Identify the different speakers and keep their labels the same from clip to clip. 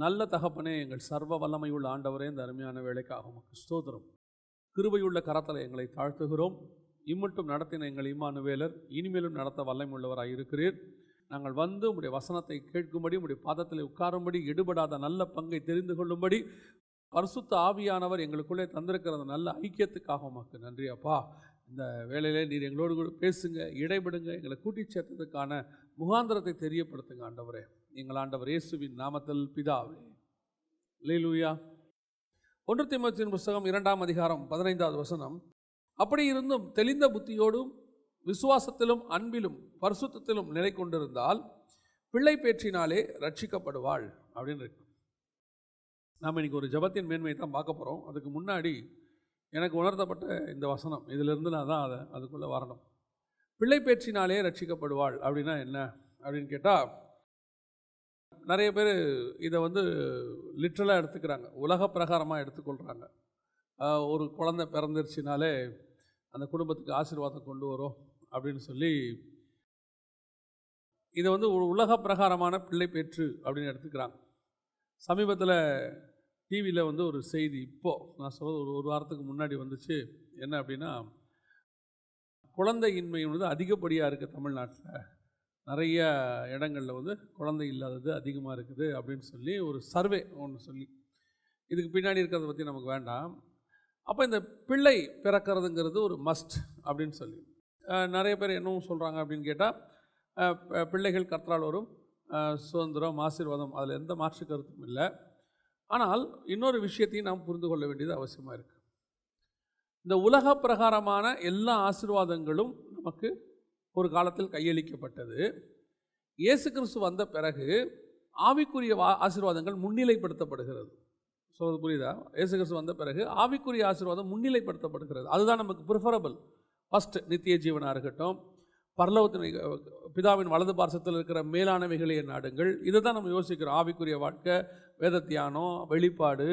Speaker 1: நல்ல தகப்பனே, எங்கள் சர்வ வல்லமையுள்ள ஆண்டவரே, இந்த அருமையான வேலைக்காக உமக்கு ஸ்தோத்திரம். கிருபையுள்ள கரத்தில் எங்களை தாழ்த்துகிறோம். இம்மட்டும் நடத்தின எங்கள் இம்மானுவேலர் இனிமேலும் நடத்த வல்லமையுள்ளவராக இருக்கிறீர். நாங்கள் வந்து உம்முடைய வசனத்தை கேட்கும்படி, உம்முடைய பாதத்தில் உட்காரும்படி, எடுபடாத நல்ல பங்கை தெரிந்து கொள்ளும்படி பரிசுத்த ஆவியானவர் எங்களுக்குள்ளே தந்திருக்கிற நல்ல ஐக்கியத்துக்காக உமக்கு நன்றி அப்பா. இந்த வேளையிலே நீர் எங்களோடு கூட பேசுங்க, இடைபடுங்க, எங்களை கூட்டிச் சேர்த்ததுக்கான முகாந்திரத்தை தெரியப்படுத்துங்க ஆண்டவரே. எங்கள் ஆண்டவர் இயேசுவின் நாமத்தில் பிதாவே. அல்லேலூயா. 1 தீமோத்தேயுவின் புஸ்தகம் 2ஆம் அதிகாரம் 15வது வசனம். அப்படி இருந்தும் தெளிந்த புத்தியோடும் விசுவாசத்திலும் அன்பிலும் பரிசுத்தத்திலும் நிலை கொண்டிருந்தால் பிள்ளை பேற்றினாலே ரட்சிக்கப்படுவாள் அப்படின்னு இருக்கு. நாம் இன்னைக்கு ஒரு ஜபத்தின் மேன்மையை தான் பார்க்க போகிறோம். அதுக்கு முன்னாடி எனக்கு உணர்த்தப்பட்ட இந்த வசனம், இதிலிருந்து நான் தான் அதுக்குள்ளே வரணும். பிள்ளை பேற்றினாலே ரட்சிக்கப்படுவாள் அப்படின்னா என்ன அப்படின்னு கேட்டால், நிறைய பேர் இதை லிட்ரலாக எடுத்துக்கிறாங்க, உலக பிரகாரமாக எடுத்துக்கொள்கிறாங்க. ஒரு குழந்தை பிறந்துருச்சுனாலே அந்த குடும்பத்துக்கு ஆசீர்வாதம் கொண்டு வரும் அப்படின்னு சொல்லி இதை ஒரு உலக பிரகாரமான பிள்ளை பேற்று அப்படின்னு எடுத்துக்கிறாங்க. சமீபத்தில் டிவியில் ஒரு செய்தி, இப்போது நான் சொல்கிறது ஒரு வாரத்துக்கு முன்னாடி வந்துச்சு. என்ன அப்படின்னா, குழந்தையின்மை அதிகப்படியாக இருக்குது தமிழ்நாட்டில். நிறைய இடங்களில் குழந்தை இல்லாதது அதிகமாக இருக்குது அப்படின்னு சொல்லி ஒரு சர்வே ஒன்று சொல்லி, இதுக்கு பின்னாடி இருக்கிறத பற்றி நமக்கு வேண்டாம். அப்போ இந்த பிள்ளை பிறக்கிறதுங்கிறது ஒரு மஸ்ட் அப்படின்னு சொல்லி நிறைய பேர் என்னவும் சொல்கிறாங்க அப்படின்னு கேட்டால், பிள்ளைகள் கர்த்தரால் வரும் சுதந்திரம், ஆசீர்வாதம், அதில் எந்த மாற்று கருத்தும் இல்லை. ஆனால் இன்னொரு விஷயத்தையும் நாம் புரிந்து கொள்ள வேண்டியது அவசியமாக இருக்குது. இந்த உலக பிரகாரமான எல்லா ஆசீர்வாதங்களும் நமக்கு ஒரு காலத்தில் கையளிக்கப்பட்டது. இயேசு கிறிஸ்து வந்த பிறகு ஆவிக்குரிய ஆசீர்வாதங்கள் முன்னிலைப்படுத்தப்படுகிறது. சொல்வது புரியுதா? இயேசு கிறிஸ்து வந்த பிறகு ஆவிக்குரிய ஆசீர்வாதம் முன்னிலைப்படுத்தப்படுகிறது. அதுதான் நமக்கு ப்ரிஃபரபிள். ஃபஸ்ட்டு நித்திய ஜீவனாக இருக்கட்டும், பரலோகத்தின் பிதாவின் வலது பார்சத்தில் இருக்கிற மேலானவைகளே நாடுங்கள், இதை தான் நம்ம யோசிக்கிறோம். ஆவிக்குரிய வாழ்க்கை, வேத தியானம், வெளிப்பாடு,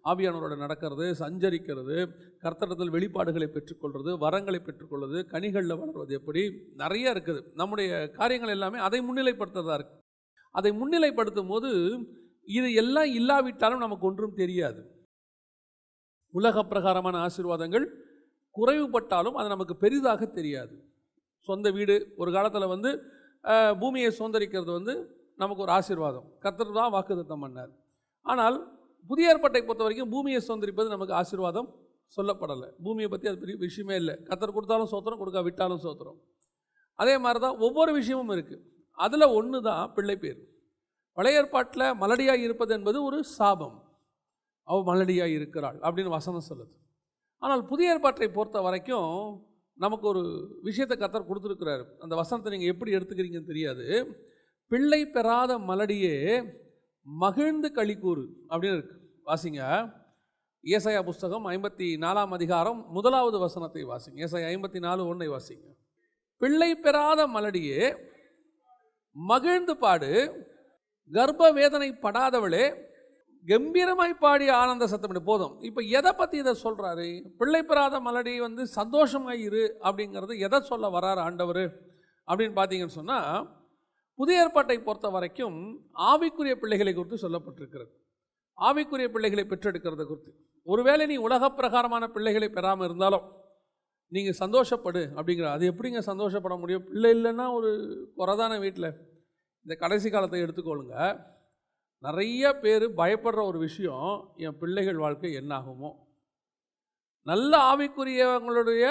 Speaker 1: ஆவியானவரோட நடக்கிறது, சஞ்சரிக்கிறது, கர்த்தரிடத்தில் வெளிப்பாடுகளை பெற்றுக்கொள்வது, வரங்களை பெற்றுக்கொள்வது, கனிகளில் வளர்வது, எப்படி நிறைய இருக்குது. நம்முடைய காரியங்கள் எல்லாமே அதை முன்னிலைப்படுத்துறதா இருக்குது. அதை முன்னிலைப்படுத்தும் போது இது எல்லாம் இல்லாவிட்டாலும் நமக்கு ஒன்றும் தெரியாது. உலக பிரகாரமான ஆசீர்வாதங்கள் குறைவுபட்டாலும் அது நமக்கு பெரிதாக தெரியாது. சொந்த வீடு, ஒரு காலத்தில் பூமியை சுதந்திரிக்கிறது நமக்கு ஒரு ஆசீர்வாதம். கர்த்தர் தான் வாக்குத்தத்தம் பண்ணார். ஆனால் புதிய ஏற்பாட்டை பொறுத்த வரைக்கும் பூமியை சுதந்திரிப்பது நமக்கு ஆசீர்வாதம் சொல்லப்படலை. பூமியை பற்றி அது பெரிய விஷயமே இல்லை. கர்த்தர் கொடுத்தாலும் சோத்திரம், கொடுக்க விட்டாலும் சோத்திரம். அதே மாதிரி தான் ஒவ்வொரு விஷயமும் இருக்குது. அதில் ஒன்று தான் பிள்ளை பேர். பழைய ஏற்பாட்டில் மலடியாக இருப்பது என்பது ஒரு சாபம். அவள் மலடியாக இருக்கிறாள் அப்படின்னு வசனம் சொல்லுது. ஆனால் புதிய ஏற்பாட்டை பொறுத்த வரைக்கும் நமக்கு ஒரு விஷயத்தை கர்த்தர் கொடுத்துருக்கிறாரு. அந்த வசனத்தை நீங்கள் எப்படி எடுத்துக்கிறீங்கன்னு தெரியாது. பிள்ளை பெறாத மலடியே மகிழ்ந்து களிக்கூறு அப்படின்னு இருக்கு. வாசிங்க, ஏசாயா புஸ்தகம் 54ஆம் அதிகாரம் 1வது வசனத்தை வாசிங்க. ஏசாயா 54:1 வாசிங்க. பிள்ளை பெறாத மலடியே மகிழ்ந்து பாடு, கர்ப்ப வேதனை படாதவளே கம்பீரமாய் பாடி ஆனந்த சத்தம். போதும். இப்போ எதை பற்றி இதை சொல்கிறாரு? பிள்ளை பெறாத மலடி சந்தோஷமாக இரு அப்படிங்கிறது எதை சொல்ல வராரு ஆண்டவர் அப்படின்னு பார்த்தீங்கன்னு சொன்னால், புதிய ஏற்பாட்டை பொறுத்த வரைக்கும் ஆவிக்குரிய பிள்ளைகளை குறித்து சொல்லப்பட்டிருக்கிறது. ஆவிக்குரிய பிள்ளைகளை பெற்றெடுக்கிறத குறித்து. ஒருவேளை நீ உலக பிரகாரமான பிள்ளைகளை பெறாமல் இருந்தாலும் நீங்கள் சந்தோஷப்படு அப்படிங்கிற. அது எப்படிங்க சந்தோஷப்பட முடியும்? பிள்ளை இல்லைன்னா ஒரு குறைதான வீட்டில். இந்த கடைசி காலத்தை எடுத்துக்கொள்ளுங்க. நிறைய பேர் பயப்படுற ஒரு விஷயம், என் பிள்ளைகள் வாழ்க்கை என்னாகுமோ. நல்ல ஆவிக்குரியவங்களுடைய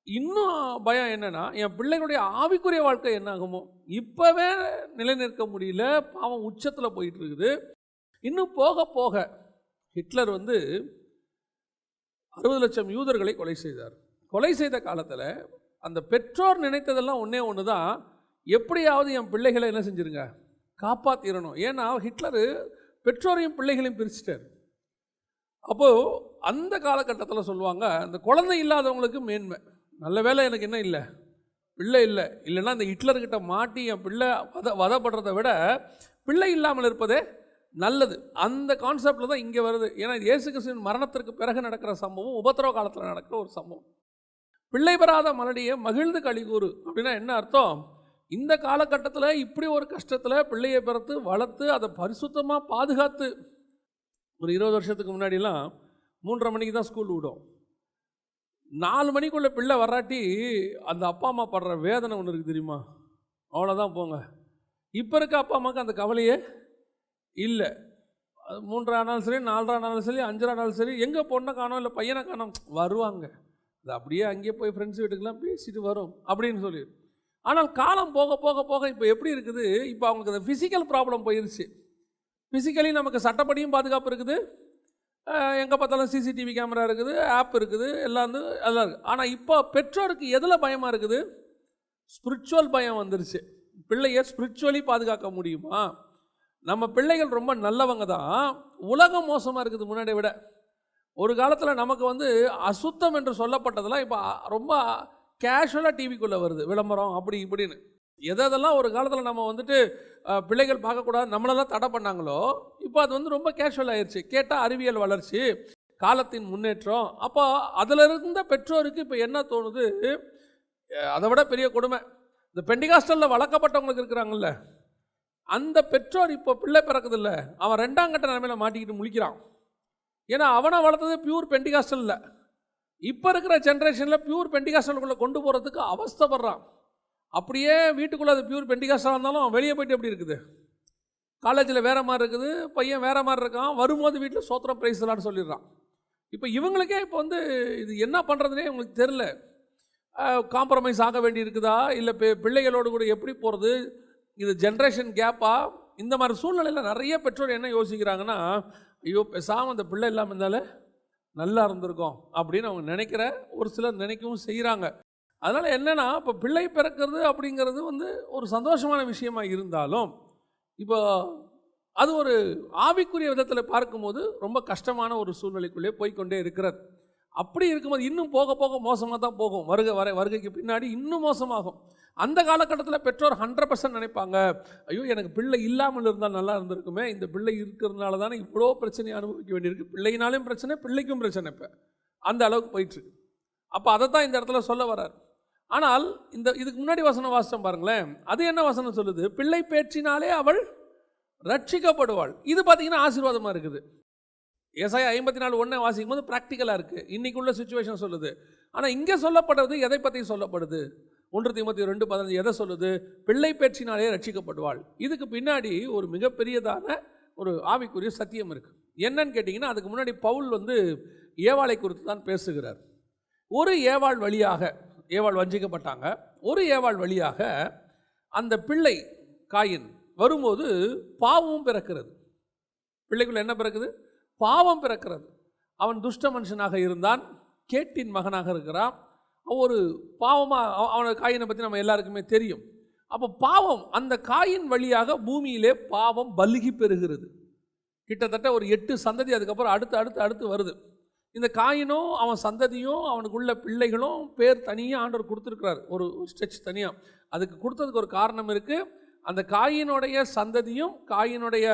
Speaker 1: இன்னும் பயம் என்னென்னா, என் பிள்ளைகளுடைய ஆவிக்குரிய வாழ்க்கை என்னாகுமோ. இப்போவே நிலைநிற்க முடியல, பாவம் உச்சத்தில் போயிட்டு இருக்குது. இன்னும் போக போக ஹிட்லர் 60 லட்சம் யூதர்களை கொலை செய்தார். கொலை செய்த காலத்தில் அந்த பெற்றோர் நினைத்ததெல்லாம் ஒன்று தான், எப்படியாவது என் பிள்ளைகளை என்ன செஞ்சிருங்க, காப்பாற்றிடணும். ஏன்னா ஹிட்லர் பெற்றோரையும் பிள்ளைகளையும் பிரிச்சுட்டார். அப்போது அந்த காலகட்டத்தில் சொல்லுவாங்க, அந்த குழந்தை இல்லாதவங்களுக்கு மேன்மை. நல்ல வேலை எனக்கு என்ன இல்லை, பிள்ளை இல்லை. இல்லைன்னா இந்த ஹிட்லர்கிட்ட மாட்டி என் பிள்ளை வதப்படுறதை விட பிள்ளை இல்லாமல் இருப்பதே நல்லது. அந்த கான்செப்டில் தான் இங்கே வருது. ஏன்னா இயேசு கிறிஸ்துவின் மரணத்திற்கு பிறகு நடக்கிற சம்பவம், உபத்திரவ காலத்தில் நடக்கிற ஒரு சம்பவம். பிள்ளை பெறாத மலடியை மகிழ்ந்து களிகூறு அப்படின்னா என்ன அர்த்தம்? இந்த காலகட்டத்தில் இப்படி ஒரு கஷ்டத்தில் பிள்ளையை பிறத்து வளர்த்து அதை பரிசுத்தமாக பாதுகாத்து, ஒரு 20 வருஷத்துக்கு முன்னாடிலாம் 3:30 மணிக்கு தான் ஸ்கூல் விடும். 4 மணிக்குள்ளே பிள்ளை வராட்டி அந்த அப்பா அம்மா படுற வேதனை ஒன்று இருக்குது தெரியுமா? அவ்வளோதான் போங்க. இப்போ இருக்க அப்பா அம்மாவுக்கு அந்த கவலையே இல்லை. 3 ஆனாலும் சரி, 4 ஆனாலும் சரி, 5 ஆனாலும் சரி, எங்கே பொண்ணை காணோம் இல்லை பையனை காணோம் வருவாங்க. அது அப்படியே அங்கேயே போய் ஃப்ரெண்ட்ஸ் வீட்டுக்கெல்லாம் பேசிட்டு வரும் அப்படின்னு சொல்லி. ஆனால் காலம் போக போக போக இப்போ எப்படி இருக்குது, இப்போ அவங்களுக்கு அந்த ஃபிசிக்கல் ப்ராப்ளம் போயிடுச்சு. ஃபிசிக்கலி நமக்கு சட்டப்படியும் பாதுகாப்பு இருக்குது, எங்கே பார்த்தாலும் சிசிடிவி கேமரா இருக்குது, ஆப் இருக்குது, எல்லாம் அதெல்லாம் இருக்குது. ஆனால் இப்போ பெற்றோருக்கு எதில் பயமாக இருக்குது? ஸ்பிரிச்சுவல் பயம் வந்துருச்சு. பிள்ளையை ஸ்பிரிச்சுவலி பாதுகாக்க முடியுமா? நம்ம பிள்ளைகள் ரொம்ப நல்லவங்க தான், உலகம் மோசமாக இருக்குது முன்னாடியை விட. ஒரு காலத்தில் நமக்கு அசுத்தம் என்று சொல்லப்பட்டதெல்லாம் இப்போ ரொம்ப கேஷுவலாக டிவிக்குள்ளே வருது, விளம்பரம் அப்படி இப்படின்னு. எதெல்லாம் ஒரு காலத்தில் நம்ம பிள்ளைகள் பார்க்கக்கூடாது நம்மளெல்லாம் தடை பண்ணாங்களோ, இப்போ அது ரொம்ப கேஷுவல் ஆயிடுச்சு. கேட்டால் அறிவியல் வளர்ச்சி, காலத்தின் முன்னேற்றம். அப்போ அதில் இருந்த பெற்றோருக்கு இப்போ என்ன தோணுது, அதை விட பெரிய கொடுமை இந்த பெண்டிகாஸ்டலில் வளர்க்கப்பட்டவங்களுக்கு இருக்கிறாங்கல்ல, அந்த பெற்றோர் இப்போ பிள்ளை பிறக்குதில்ல, அவன் 2ஆம் கட்ட நிலைமையில் மாட்டிக்கிட்டு முழிக்கிறான். ஏன்னா அவனை வளர்த்தது பியூர் பெண்டிகாஸ்டல் இல்லை. இப்போ இருக்கிற ஜென்ரேஷனில் பியூர் பெண்டிகாஸ்டலுக்குள்ளே கொண்டு போகிறதுக்கு அவஸ்தைப்படுறான். அப்படியே வீட்டுக்குள்ளே அது பியூர் பெண்டிகாஸ்டலாக இருந்தாலும் வெளியே போய்ட்டு எப்படி இருக்குது, காலேஜில் வேறு மாதிரி இருக்குது, பையன் வேறு மாதிரி இருக்கான், வரும்போது வீட்டில் சோத்திரம் பிரைஸ்லான்னு சொல்லிடுறான். இப்போ இவங்களுக்கே இப்போ இது என்ன பண்ணுறதுனே இவங்களுக்கு தெரில. காம்ப்ரமைஸ் ஆக வேண்டி இருக்குதா, இல்லை பிள்ளைகளோடு கூட எப்படி போகிறது, இது ஜென்ரேஷன் கேப்பா? இந்த மாதிரி சூழ்நிலையில் நிறைய பெற்றோர் என்ன யோசிக்கிறாங்கன்னா, ஐயோ பேசாமல் அந்த பிள்ளை இல்லாமல் இருந்தாலே நல்லா இருந்திருக்கும் அப்படின்னு அவங்க நினைக்கிற ஒரு சிலர் நினைக்கவும் செய்கிறாங்க. அதனால் என்னென்னா, இப்போ பிள்ளை பிறக்கிறது அப்படிங்கிறது ஒரு சந்தோஷமான விஷயமா இருந்தாலும், இப்போ அது ஒரு ஆவிக்குரிய விதத்தில் பார்க்கும்போது ரொம்ப கஷ்டமான ஒரு சூழ்நிலைக்குள்ளே போய்கொண்டே இருக்கிறது. அப்படி இருக்கும்போது இன்னும் போக போக மோசமாக தான் போகும். வருகைக்கு பின்னாடி இன்னும் மோசமாகும். அந்த காலகட்டத்தில் பெற்றோர் 100% நினைப்பாங்க, ஐயோ எனக்கு பிள்ளை இல்லாமல் இருந்தால் நல்லா இருந்திருக்குமே, இந்த பிள்ளை இருக்கிறதுனால தானே இவ்வளோ பிரச்சனையை அனுபவிக்க வேண்டியிருக்கு, பிள்ளைனாலும் பிரச்சனை பிள்ளைக்கும் பிரச்சனை. இப்போ அந்த அளவுக்கு போயிட்டுருக்கு. அப்போ அதை தான் இந்த இடத்துல சொல்ல வர்றார். ஆனால் இதுக்கு முன்னாடி வசனம் வாசித்தோம் பாருங்களேன், அது என்ன வசனம் சொல்லுது? பிள்ளை பேற்றினாலே அவள் ரட்சிக்கப்படுவாள். இது பார்த்தீங்கன்னா ஆசீர்வாதமாக இருக்குது. ஏசாயா 54:1 வாசிக்கும் போது ப்ராக்டிக்கலாக இருக்குது, இன்றைக்குள்ள சுச்சுவேஷன் சொல்லுது. ஆனால் இங்கே சொல்லப்படுறது எதை பற்றி சொல்லப்படுது? 1 தீமோத்தேயு 2:15 எதை சொல்லுது? பிள்ளை பேற்றினாலே ரட்சிக்கப்படுவாள். இதுக்கு பின்னாடி ஒரு மிகப்பெரியதான ஒரு ஆவிக்குரிய சத்தியம் இருக்குது. என்னன்னு கேட்டிங்கன்னா, அதுக்கு முன்னாடி பவுல் ஏவாளை குறித்து தான் பேசுகிறார். ஒரு ஏவாள் வழியாக, ஏவாள் வஞ்சிக்கப்பட்டாங்க, ஒரு ஏவாள் வழியாக அந்த பிள்ளை காயின் வரும்போது பாவமும் பிறக்கிறது. பிள்ளைக்குள்ள என்ன பிறக்குது? பாவம் பிறக்கிறது. அவன் துஷ்ட மனுஷனாக இருந்தான், கேட்டின் மகனாக இருக்கிறான். ஒரு பாவமாக அவனோட காயினை பற்றி நம்ம எல்லாருக்குமே தெரியும். அப்போ பாவம் அந்த காயின் வழியாக பூமியிலே பாவம் பலுகி பெறுகிறது. கிட்டத்தட்ட ஒரு 8 சந்ததி அதுக்கப்புறம் அடுத்து வருது. இந்த காயினும் அவன் சந்ததியும் அவனுக்குள்ள பிள்ளைகளும் பேர் தனியாக ஆண்டவர் கொடுத்துருக்கிறார், ஒரு ஸ்டெச் தனியாக. அதுக்கு கொடுத்ததுக்கு ஒரு காரணம் இருக்குது. அந்த காயினுடைய சந்ததியும் காயினுடைய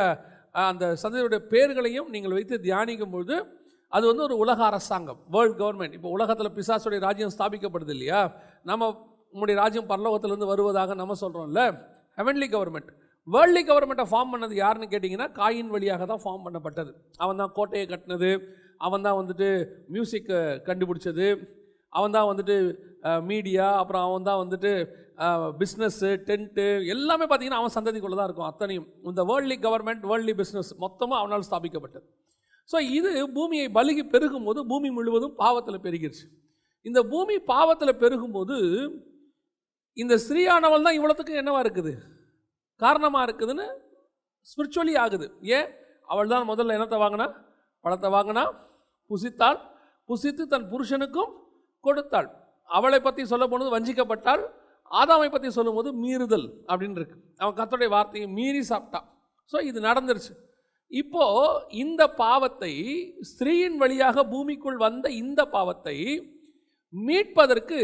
Speaker 1: அந்த சந்ததியுடைய பேர்களையும் நீங்கள் வைத்து தியானிக்கும் பொழுது அது ஒரு உலக அரசாங்கம், வேர்ல்ட் கவர்மெண்ட். இப்போ உலகத்தில் பிசாசுடைய ராஜ்யம் ஸ்தாபிக்கப்படுது இல்லையா? நம்முடைய ராஜ்யம் பரலோகத்திலிருந்து வருவதாக நம்ம சொல்கிறோம்ல, ஹெவன்லி கவர்மெண்ட். வேர்ல்ட்லி கவர்மெண்ட்டை ஃபார்ம் பண்ணது யாருன்னு கேட்டிங்கன்னா, காயின் வழியாக தான் ஃபார்ம் பண்ணப்பட்டது. அவன் தான் கோட்டையை கட்டினது, அவன் தான் மியூசிக் கண்டுபிடிச்சது, அவன் தான் மீடியா, அப்புறம் அவன் தான் பிஸ்னஸ்ஸு, டென்ட்டு எல்லாமே பார்த்திங்கன்னா அவன் சந்ததிக்குள்ளே தான் இருக்கும். அத்தனையும் இந்த வேர்ல்ட்லி கவர்மெண்ட், வேர்ல்ட்லி பிஸ்னஸ் மொத்தமாக அவனால் ஸ்தாபிக்கப்பட்டது. ஸோ இது பூமியை பலுகி பெருகும்போது பூமி முழுவதும் பாவத்தில் பெருகிடுச்சு. இந்த பூமி பாவத்தில் பெருகும்போது இந்த ஸ்ரீயானவள் தான் இவ்வளோத்துக்கு என்னவா இருக்குது, காரணமாக இருக்குதுன்னு ஸ்பிரிச்சுவலி ஆகுது. ஏன்? அவள் தான் முதல்ல என்னத்தை வாங்கினா? பழத்தை வாங்கினா, புசித்தாள், புசித்து தன் புருஷனுக்கும் கொடுத்தாள். அவளை பற்றி சொல்ல போனது வஞ்சிக்கப்பட்டாள். ஆதாமை பற்றி சொல்லும்போது மீறுதல் அப்படின்னு இருக்கு. அவன் கர்த்தருடைய வார்த்தையை மீறி சாப்பிட்டான். ஸோ இது நடந்துருச்சு. இப்போ இந்த பாவத்தை, ஸ்திரீயின் வழியாக பூமிக்குள் வந்த இந்த பாவத்தை மீட்பதற்கு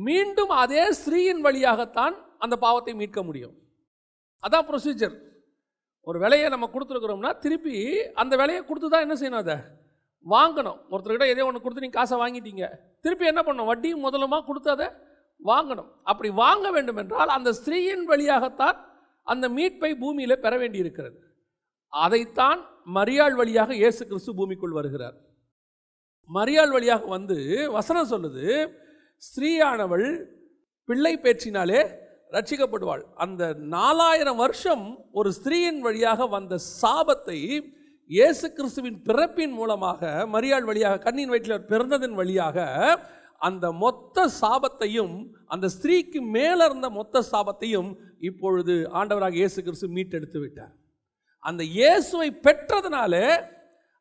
Speaker 1: மீண்டும் அதே ஸ்திரீயின் வழியாகத்தான் அந்த பாவத்தை மீட்க முடியும். அதான் ப்ரொசீஜர். ஒரு விலையை நம்ம கொடுத்துருக்குறோம்னா திருப்பி அந்த விலையை கொடுத்து தான் என்ன செய்யணும், அதை வாங்கணும். ஒருத்தர்கிட்ட எதோ ஒன்று கொடுத்து நீங்கள் காசை வாங்கிட்டீங்க, திருப்பி என்ன பண்ணணும்? வட்டியும் முதலுமா கொடுத்து அதை வாங்கணும். அப்படி வாங்க வேண்டும் என்றால் அந்த ஸ்திரீயின் வழியாகத்தான் அந்த மீட்பை பூமியில பெற வேண்டி இருக்கிறது. அதைத்தான் மரியாள் வழியாக இயேசு கிறிஸ்து பூமிக்குள் வருகிறார். மரியாள் வழியாக வந்து வசனம் சொல்லுது, ஸ்திரீயானவள் பிள்ளை பேற்றினாலே ரட்சிக்கப்படுவாள். அந்த 4000 வருஷம் ஒரு ஸ்திரீயின் வழியாக வந்த சாபத்தை இயேசு கிறிஸ்துவின் பிறப்பின் மூலமாக, மரியாள் வழியாக, கண்ணின் வயிற்றில் பிறந்ததன் வழியாக அந்த மொத்த சாபத்தையும், அந்த ஸ்திரீக்கு மேல இருந்த மொத்த சாபத்தையும் இப்பொழுது ஆண்டவராக இயேசு கிறிஸ்து மீட்டெடுத்து விட்டார். அந்த இயேசுவை பெற்றதுனால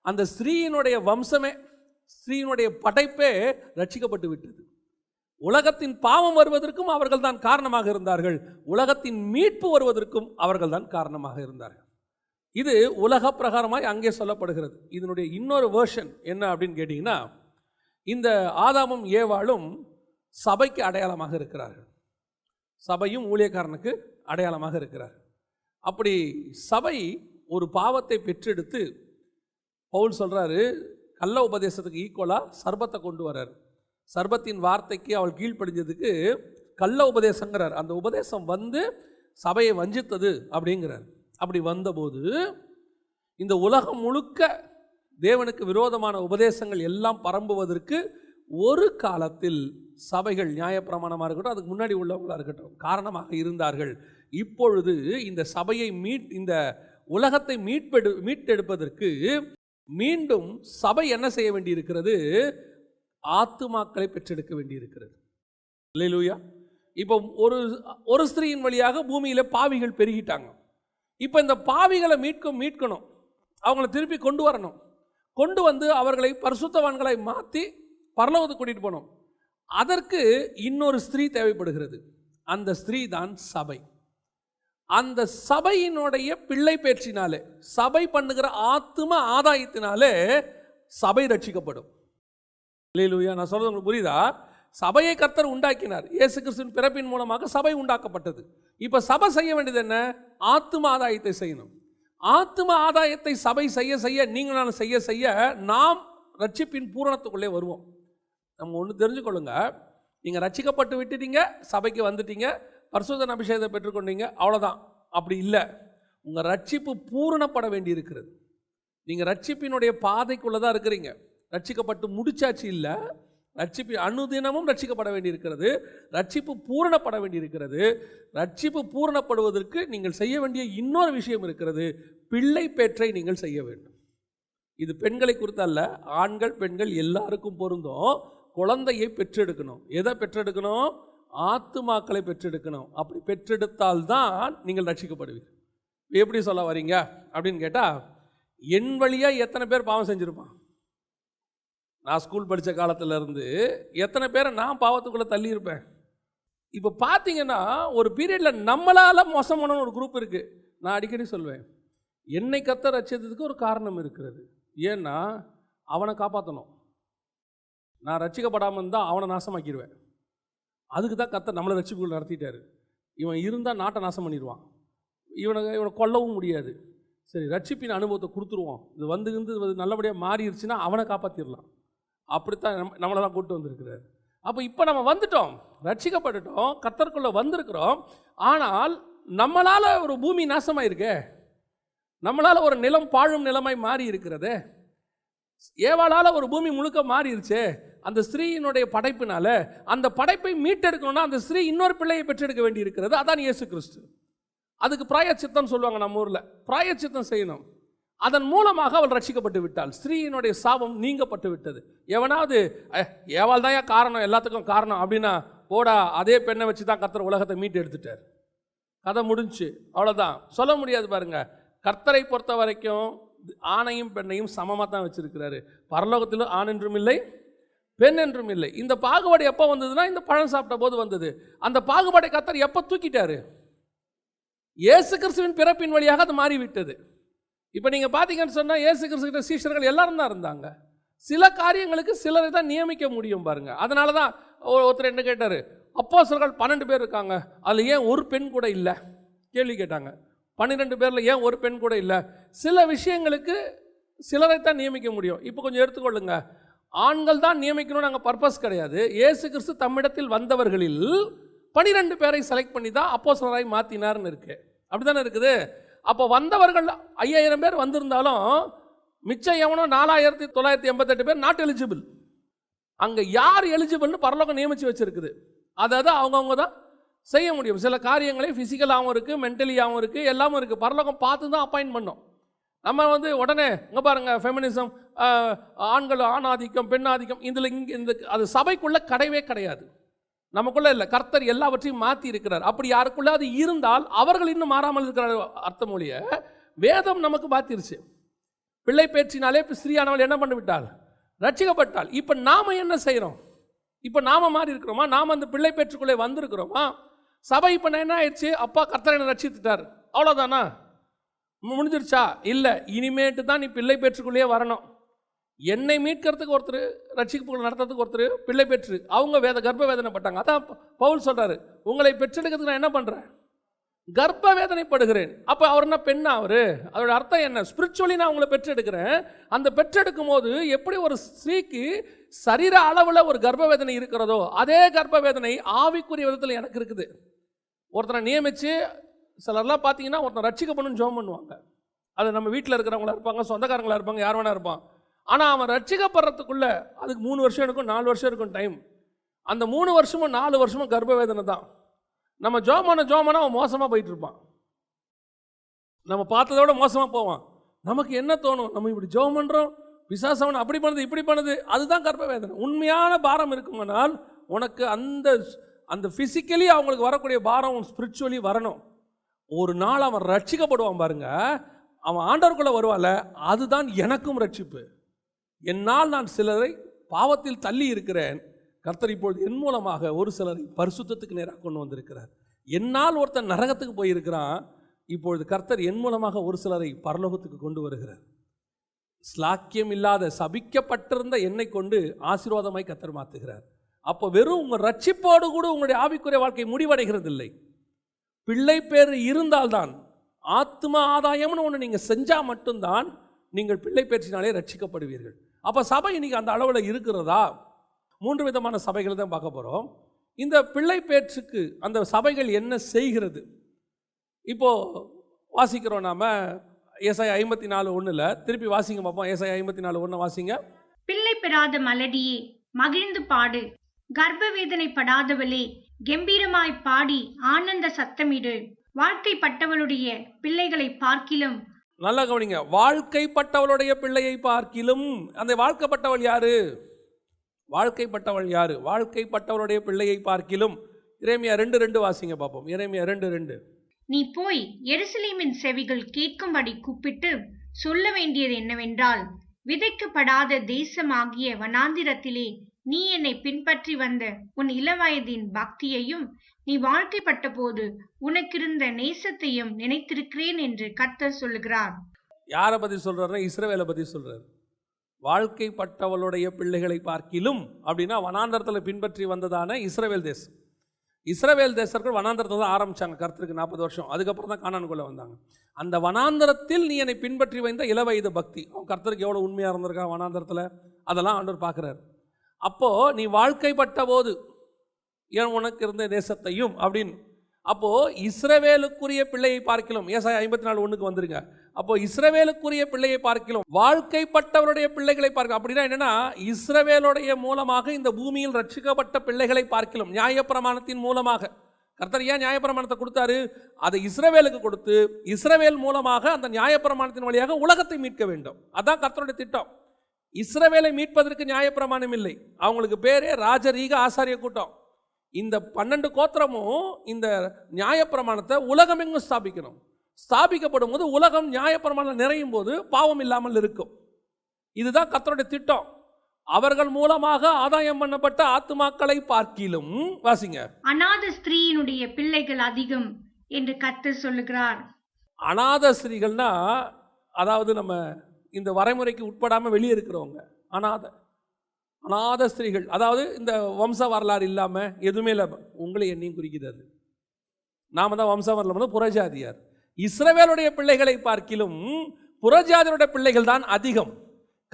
Speaker 1: அந்த ஸ்திரீயினுடைய வம்சமே, ஸ்திரீயினுடைய படைப்பே ரட்சிக்கப்பட்டு விட்டது. உலகத்தின் பாவம் வருவதற்கும் அவர்கள் தான் காரணமாக இருந்தார்கள். உலகத்தின் மீட்பு வருவதற்கும் அவர்கள் தான் காரணமாக இருந்தார்கள். இது உலக பிரகாரமாய் அங்கே சொல்லப்படுகிறது. இதனுடைய இன்னொரு வேர்ஷன் என்ன அப்படின்னு கேட்டிங்கன்னா, இந்த ஆதாமும் ஏவாளும் சபைக்கு அடையாளமாக இருக்கிறார்கள். சபையும் ஊழியக்காரனுக்கு அடையாளமாக இருக்கிறார். அப்படி சபை ஒரு பாவத்தை பெற்றெடுத்து, பவுல் சொல்றாரு, கள்ள உபதேசத்துக்கு ஈக்குவலாக சர்பத்தை கொண்டு வர்றார். சர்பத்தின் வார்த்தைக்கு அவள் கீழ்ப்படிஞ்சதுக்கு கள்ள உபதேசங்கிறார். அந்த உபதேசம் வந்து சபையை வஞ்சித்தது அப்படிங்கிறார். அப்படி வந்தபோது இந்த உலகம் முழுக்க தேவனுக்கு விரோதமான உபதேசங்கள் எல்லாம் பரம்புவதற்கு ஒரு காலத்தில் சபைகள், நியாயப்பிரமாணமாக இருக்கட்டும், அதுக்கு முன்னாடி உள்ளவங்களாக இருக்கட்டும், காரணமாக இருந்தார்கள். இப்பொழுது இந்த சபையை இந்த உலகத்தை மீட்டெடுப்பதற்கு மீண்டும் சபை என்ன செய்ய வேண்டியிருக்கிறது? ஆத்துமாக்களை பெற்றெடுக்க வேண்டியிருக்கிறது. அல்லேலூயா. இப்போ ஒரு ஸ்திரீயின் வழியாக பூமியில பாவிகள் பெருகிட்டாங்க. இப்போ இந்த பாவிகளை மீட்கணும், அவங்கள திருப்பி கொண்டு வரணும். கொண்டு வந்து அவர்களை பரிசுத்தவான்களை மாற்றி பரலோகத்துக்கு கூட்டிட்டு போகணும். அதற்கு இன்னொரு ஸ்திரீ தேவைப்படுகிறது. அந்த ஸ்திரீ தான் சபை. அந்த சபையினுடைய பிள்ளை பேற்றினாலே, சபை பண்ணுகிற ஆத்தும ஆதாயத்தினாலே சபை ரட்சிக்கப்படும். அல்லேலூயா. நான் சொல்றது உங்களுக்கு புரியுதா? சபையை கர்த்தர் உண்டாக்கினார். இயேசு கிறிஸ்துவின் பிறப்பின் மூலமாக சபை உண்டாக்கப்பட்டது. இப்ப சபை செய்ய வேண்டியது என்ன? ஆத்தும ஆதாயத்தை செய்யணும். ஆத்தும ஆதாயத்தை சபை செய்ய செய்ய, நீங்கள் நான் செய்ய செய்ய, நாம் ரட்சிப்பின் பூரணத்துக்குள்ளே வருவோம். நம்ம ஒன்று தெரிஞ்சுக்கொள்ளுங்க, நீங்கள் ரட்சிக்கப்பட்டு விட்டுட்டீங்க, சபைக்கு வந்துட்டீங்க, பரிசுத்த அபிஷேகத்தை பெற்றுக்கொண்டீங்க, அவ்வளோதான். அப்படி இல்லை. உங்கள் ரட்சிப்பு பூரணப்பட வேண்டி இருக்கிறது. நீங்கள் ரட்சிப்பினுடைய பாதைக்குள்ளே தான் இருக்கிறீங்க. ரட்சிக்கப்பட்டு முடிச்சாச்சு இல்லை, ரட்சிப்பு அனுதினமும் ரட்சிக்கப்பட வேண்டியிருக்கிறது. ரட்சிப்பு பூரணப்பட வேண்டியிருக்கிறது. ரட்சிப்பு பூரணப்படுவதற்கு நீங்கள் செய்ய வேண்டிய இன்னொரு விஷயம் இருக்கிறது. பிள்ளை பேற்றை நீங்கள் செய்ய வேண்டும். இது பெண்களை குறித்து அல்ல, ஆண்கள் பெண்கள் எல்லாருக்கும் பொருந்தும். குழந்தையை பெற்றெடுக்கணும். எதை பெற்றெடுக்கணும்? ஆத்துமாக்களை பெற்றெடுக்கணும். அப்படி பெற்றெடுத்தால்தான் நீங்கள் ரட்சிக்கப்படுவீர்கள். எப்படி சொல்ல வரீங்க அப்படின்னு கேட்டால், என் வழியாக எத்தனை பேர் பாவம் செஞ்சுருப்பான்? நான் ஸ்கூல் படித்த காலத்தில் இருந்து எத்தனை பேரை நான் பாவத்துக்குள்ளே தள்ளியிருப்பேன். இப்போ பார்த்தீங்கன்னா ஒரு பீரியடில் நம்மளால் மோசமான ஒரு குரூப் இருக்குது. நான் அடிக்கடி சொல்வேன், என்னை கர்த்தர் ரட்சித்ததுக்கு ஒரு காரணம் இருக்கிறது. ஏன்னா அவனை காப்பாற்றணும். நான் ரட்சிக்கப்படாமல் இருந்தால் அவனை நாசமாக்கிடுவேன். அதுக்கு தான் கர்த்தர் நம்மளை ரட்சிப்புகள் நடத்திட்டாரு. இவன் இருந்தால் நாட்டை நாசம் பண்ணிடுவான், இவனை கொல்லவும் முடியாது. சரி, ரட்சிப்பின் அனுபவத்தை கொடுத்துருவோம், இது வந்து நல்லபடியாக மாறிடுச்சுன்னா அவனை காப்பாற்றிடலாம். அப்படித்தான் நம்மளை தான் கூப்பிட்டு வந்திருக்கிறார். அப்போ இப்போ நம்ம வந்துட்டோம், ரட்சிக்கப்பட்டுட்டோம், கர்த்தருக்குள்ளே வந்திருக்கிறோம். ஆனால் நம்மளால் ஒரு பூமி நாசமாயிருக்கே, நம்மளால் ஒரு நிலம் பாழும் நிலமாய் மாறி இருக்கிறதே, ஏவாளால் ஒரு பூமி முழுக்க மாறிடுச்சே. அந்த ஸ்திரீயினுடைய படைப்பினால அந்த படைப்பை மீட்டெடுக்கணும்னா அந்த ஸ்திரீ இன்னொரு பிள்ளையை பெற்றெடுக்க வேண்டி இருக்கிறது. அதான் இயேசு கிறிஸ்து. அதுக்கு பிராயச்சித்தம் சொல்லுவாங்க நம்ம ஊரில். பிராயச்சித்தம் செய்யணும். அதன் மூலமாக அவள் ரட்சிக்கப்பட்டு விட்டாள். ஸ்திரீயினுடைய சாபம் நீங்கப்பட்டு விட்டது. எவனாவது ஏவாள் தான் காரணம், எல்லாத்துக்கும் காரணம் அப்படின்னா போடா, அதே பெண்ணை வச்சு தான் கர்த்தர் உலகத்தை மீட்டு எடுத்துட்டார், கதை முடிஞ்சு, அவ்வளோதான். சொல்ல முடியாது பாருங்க. கர்த்தரை பொறுத்த வரைக்கும் ஆணையும் பெண்ணையும் சமமாக தான் வச்சிருக்கிறாரு. பரலோகத்திலும் ஆண் என்றும் இல்லை, பெண் என்றும் இல்லை. இந்த பாகுபாடு எப்போ வந்ததுன்னா இந்த பழம் சாப்பிட்ட போது வந்தது. அந்த பாகுபாடை கர்த்தர் எப்போ தூக்கிட்டாரு? இயேசு கிறிஸ்துவின் பிறப்பின் வழியாக அது மாறிவிட்டது. இப்போ நீங்கள் பார்த்தீங்கன்னு சொன்னால் இயேசு கிறிஸ்துவின் சீஷர்கள் எல்லாரும் தான் இருந்தாங்க. சில காரியங்களுக்கு சிலரை தான் நியமிக்க முடியும் பாருங்க. அதனால தான் ஒருத்தர் என்ன கேட்டார், அப்போஸ்தலர்கள் 12 பேர் இருக்காங்க, அதில் ஏன் ஒரு பெண் கூட இல்லை கேள்வி கேட்டாங்க. 12 பேரில் ஏன் ஒரு பெண் கூட இல்லை? சில விஷயங்களுக்கு சிலரை தான் நியமிக்க முடியும். இப்போ கொஞ்சம் எடுத்துக்கொள்ளுங்க. ஆண்கள் தான் நியமிக்கணும்னு அங்கே பர்பஸ் கிடையாது. இயேசு கிறிஸ்து தம்மிடத்தில் வந்தவர்களில் 12 பேரை செலக்ட் பண்ணி தான் அப்போஸ்தலராய் மாற்றினார்னு இருக்கு. அப்படி தானே இருக்குது. அப்போ வந்தவர்கள் 5000 பேர் வந்திருந்தாலும் மிச்சம் எவனோ 4988 பேர் நாட் எலிஜிபிள். அங்கே யார் எலிஜிபிள்னு பரலோகம் நியமித்து வச்சுருக்குது. அதாவது அவங்கவுங்க தான் செய்ய முடியும். சில காரியங்களே ஃபிசிக்கலாகவும் இருக்குது, மென்டலியாகவும் இருக்குது, எல்லாமும் இருக்குது. பரலோகம் பார்த்து தான் அப்பாயின்ட் பண்ணோம். நம்ம உடனே இங்கே பாருங்கள், ஃபெமினிசம், ஆண்கள் ஆணாதிக்கம், பெண்ணாதிக்கம், இதில் இந்த அது சபைக்குள்ளே கிடையவே கிடையாது, நமக்குள்ளே இல்லை. கர்த்தர் எல்லாவற்றையும் மாற்றி இருக்கிறார். அப்படி யாருக்குள்ளே அது இருந்தால் அவர்கள் இன்னும் மாறாமல் இருக்கிற அர்த்தம் ஒழிய வேதம் நமக்கு மாற்றிருச்சு. பிள்ளை பேற்றினாலே ஸ்திரீயானவள் என்ன பண்ணி விட்டாள்? ரட்சிக்கப்பட்டாள். இப்போ நாம் என்ன செய்கிறோம்? இப்போ நாம் மாறி இருக்கிறோமா? நாம் அந்த பிள்ளை பேற்றுக்குள்ளே வந்திருக்கிறோமா? சபை இப்போ என்ன ஆயிடுச்சு? அப்பா கர்த்தர் என்னை ரட்சித்துட்டார், அவ்வளோதானா? முடிஞ்சிருச்சா? இல்லை, இனிமேட்டு தான் நீ பிள்ளை பேற்றுக்குள்ளேயே வரணும். என்னை மீட்கிறதுக்கு ஒருத்தர், ரட்சிப்பு நடத்துறதுக்கு ஒருத்தர் பிள்ளை பெற்று அவங்க கர்ப்ப வேதனைப்பட்டாங்க. அதான் பவுல் சொல்கிறாரு, உங்களை பெற்றெடுக்கிறதுக்கு நான் என்ன பண்ணுறேன்? கர்ப்ப வேதனைப்படுகிறேன். அப்போ அவர் என்ன பெண்ணா? அதோட அர்த்தம் என்ன? ஸ்பிரிச்சுவலி நான் உங்களை பெற்றெடுக்கிறேன். அந்த பெற்றெடுக்கும் போது எப்படி ஒரு ஸ்திரீக்கு சரீர அளவில் ஒரு கர்ப்ப வேதனை இருக்கிறதோ அதே கர்ப்ப வேதனை ஆவிக்குரிய விதத்தில் எனக்கு இருக்குது. ஒருத்தரை நியமித்து சிலர்லாம் பார்த்தீங்கன்னா ஒருத்தர் ரட்சிக்கப்படணும்னு ஜெபம் பண்ணுவாங்க. அது நம்ம வீட்டில் இருக்கிறவங்களா இருப்பாங்க, சொந்தக்காரங்களாக இருப்பாங்க, யார் வேணா இருப்பான். ஆனால் அவன் ரட்சிக்கப்படுறதுக்குள்ள அதுக்கு 3 வருஷம் இருக்கும், 4 வருஷம் இருக்கும் டைம். அந்த 3 வருஷமும் 4 வருஷமும் கர்ப்ப வேதனை தான். நம்ம ஜோமான அவன் மோசமாக போயிட்டு இருப்பான். நம்ம பார்த்ததோட மோசமாக போவான். நமக்கு என்ன தோணும்? நம்ம இப்படி ஜோம் பண்ணுறோம், பிசாசவன் அப்படி பண்ணுது, இப்படி பண்ணுது, அதுதான் கர்ப்ப வேதனை. உண்மையான பாரம் இருக்குமானால் உனக்கு அந்த ஃபிசிக்கலி அவங்களுக்கு வரக்கூடிய பாரம் ஸ்பிரிச்சுவலி வரணும். ஒரு நாள் அவன் ரட்சிக்கப்படுவான் பாருங்க, அவன் ஆண்டவருக்குள்ளே வருவான்ல, அதுதான் எனக்கும் ரட்சிப்பு. என்னால் நான் சிலரை பாவத்தில் தள்ளி இருக்கிறேன், கர்த்தர் இப்பொழுது என் மூலமாக ஒரு சிலரை பரிசுத்தத்துக்கு நேராக கொண்டு வந்திருக்கிறார். என்னால் ஒருத்தன் நரகத்துக்கு போயிருக்கிறான், இப்பொழுது கர்த்தர் என் மூலமாக ஒரு சிலரை பரலோகத்துக்கு கொண்டு வருகிறார். ஸ்லாக்கியம் இல்லாத சபிக்கப்பட்டிருந்த என்னை கொண்டு ஆசீர்வாதமாய் கர்த்தர் மாற்றுகிறார். அப்போ வெறும் உங்கள் ரட்சிப்போடு கூட உங்களுடைய ஆவிக்குரிய வாழ்க்கை முடிவடைகிறது இல்லை. பிள்ளை பேர் இருந்தால்தான், ஆத்ம ஆதாயம்னு ஒன்று நீங்கள் செஞ்சால் மட்டும்தான் நீங்கள் பிள்ளை பேற்றினாலே ரட்சிக்கப்படுவீர்கள். அப்போ சபை இன்னைக்கு அந்த அளவில் இருக்கிறதா? 3 விதமான சபைகள் தான் பார்க்க போகிறோம். இந்த பிள்ளை பேற்றுக்கு அந்த சபைகள் என்ன செய்கிறது? இப்போது வாசிக்கிறோம் நாம் ஏசாயா 54:1. திருப்பி வாசிங்க பார்ப்போம். ஏசாயா 54:1 வாசிங்க.
Speaker 2: பிள்ளை பெறாத மலடியே மகிழ்ந்து பாடு, கர்ப்ப வேதனை படாதவளே கம்பீரமாய் பாடி ஆனந்த சத்தமிடு. வாழ்க்கைப்பட்டவளுடைய பிள்ளைகளை பார்க்கிலும்,
Speaker 1: நல்லா கவனிங்க, வாழ்க்கைப்பட்டவளுடைய பிள்ளையை பார்க்கிலும். அந்த வாழ்க்கைப்பட்டவள் யாரு? வாழ்க்கைப்பட்டவள் யாரு? வாழ்க்கைப்பட்டவளுடைய பிள்ளையை பார்க்கிலும். எரேமியா 2:2 வாசிங்க பார்ப்போம். எரேமியா 2:2.
Speaker 2: நீ போய் எருசலேமின் செவிகள் கேட்கும்படி கூப்பிட்டு சொல்ல வேண்டியது என்னவென்றால், விதைக்கப்படாத தேசமாகிய வனாந்திரத்திலே நீ என்னை பின்பற்றி வந்த உன் இளவயதின் பக்தியையும் நீ வாழ்க்கைப்பட்ட போது உனக்கிருந்த நேசத்தையும் நினைத்திருக்கிறேன் என்று கர்த்தர் சொல்லுகிறார்.
Speaker 1: யாரை பற்றி சொல்றாருன்னா இஸ்ரவேலை பற்றி சொல்றாரு. வாழ்க்கைப்பட்டவளுடைய பிள்ளைகளை பார்க்கிலும் அப்படின்னா வனாந்தரத்தில் பின்பற்றி வந்ததான இஸ்ரவேல் தேசம். இஸ்ரவேல் தேசர்கள் வனாந்தரத்தை தான் ஆரம்பித்தாங்க கர்த்தருக்கு 40 வருஷம். அதுக்கப்புறம் தான் கானானுக்குள்ளே வந்தாங்க. அந்த வனாந்தரத்தில் நீ என்னை பின்பற்றி வைந்த இளவயது பக்தி, அவன் கர்த்தருக்கு எவ்வளோ உண்மையாக இருந்திருக்கான் வனாந்தரத்தில், அதெல்லாம் ஆண்டவர் பார்க்குறாரு. அப்போது நீ வாழ்க்கைப்பட்ட போது ஏன் உனக்கு இருந்த தேசத்தையும் அப்படின்னு. அப்போது இஸ்ரவேலுக்குரிய பிள்ளையை பார்க்கலாம். ஏசாயா 54:1 வந்துருங்க. அப்போது இஸ்ரவேலுக்குரிய பிள்ளையை பார்க்கலாம், வாழ்க்கைப்பட்டவருடைய பிள்ளைகளை பார்க்கலாம். அப்படின்னா என்னென்னா, இஸ்ரவேலுடைய மூலமாக இந்த பூமியில் ரட்சிக்கப்பட்ட பிள்ளைகளை பார்க்கலாம். நியாயப்பிரமாணத்தின் மூலமாக கர்த்தர் ஏன் நியாயப்பிரமாணத்தை கொடுத்தாரு? அதை இஸ்ரவேலுக்கு கொடுத்து இஸ்ரவேல் மூலமாக அந்த நியாயப்பிரமாணத்தின் வழியாக உலகத்தை மீட்க வேண்டும். அதான் கர்த்தருடைய திட்டம். இஸ்ரவேலை மீட்பதற்கு நியாயப்பிரமாணம் இல்லை. அவங்களுக்கு பேரே ராஜரீக ஆசாரிய கூட்டம். இந்த 12 கோத்திரமும் இந்த நியாயப்பிரமாணத்தை உலகமெங்கும் ஸ்தாபிக்கணும். ஸ்தாபிக்கப்படும் போது உலகம் நியாயப்பிரமாணம் நிறையும் போது பாவம் இல்லாமல் இருக்கும். இதுதான் கர்த்தருடைய திட்டம். அவர்கள் மூலமாக ஆதாயம் பண்ணப்பட்ட ஆத்துமாக்களை பார்க்கிலும் வாசிங்க,
Speaker 2: அநாத ஸ்திரீயினுடைய பிள்ளைகள் அதிகம் என்று கர்த்தர் சொல்லுகிறார்.
Speaker 1: அநாத ஸ்திரீகள்னா அதாவது நம்ம இந்த வரைமுறைக்கு உட்படாமல் வெளியே இருக்கிறவங்க அநாத ஸ்திரீகள். அதாவது இந்த வம்ச வரலாறு இல்லாமல் எதுவுமே இல்லை. உங்களை என்னையும் குறிக்குது. அது நாம தான் வம்ச வரலாறு வந்து புறஜாதியார். இஸ்ரவேலுடைய பிள்ளைகளை பார்க்கிலும் புறஜாதியருடைய பிள்ளைகள் தான் அதிகம்.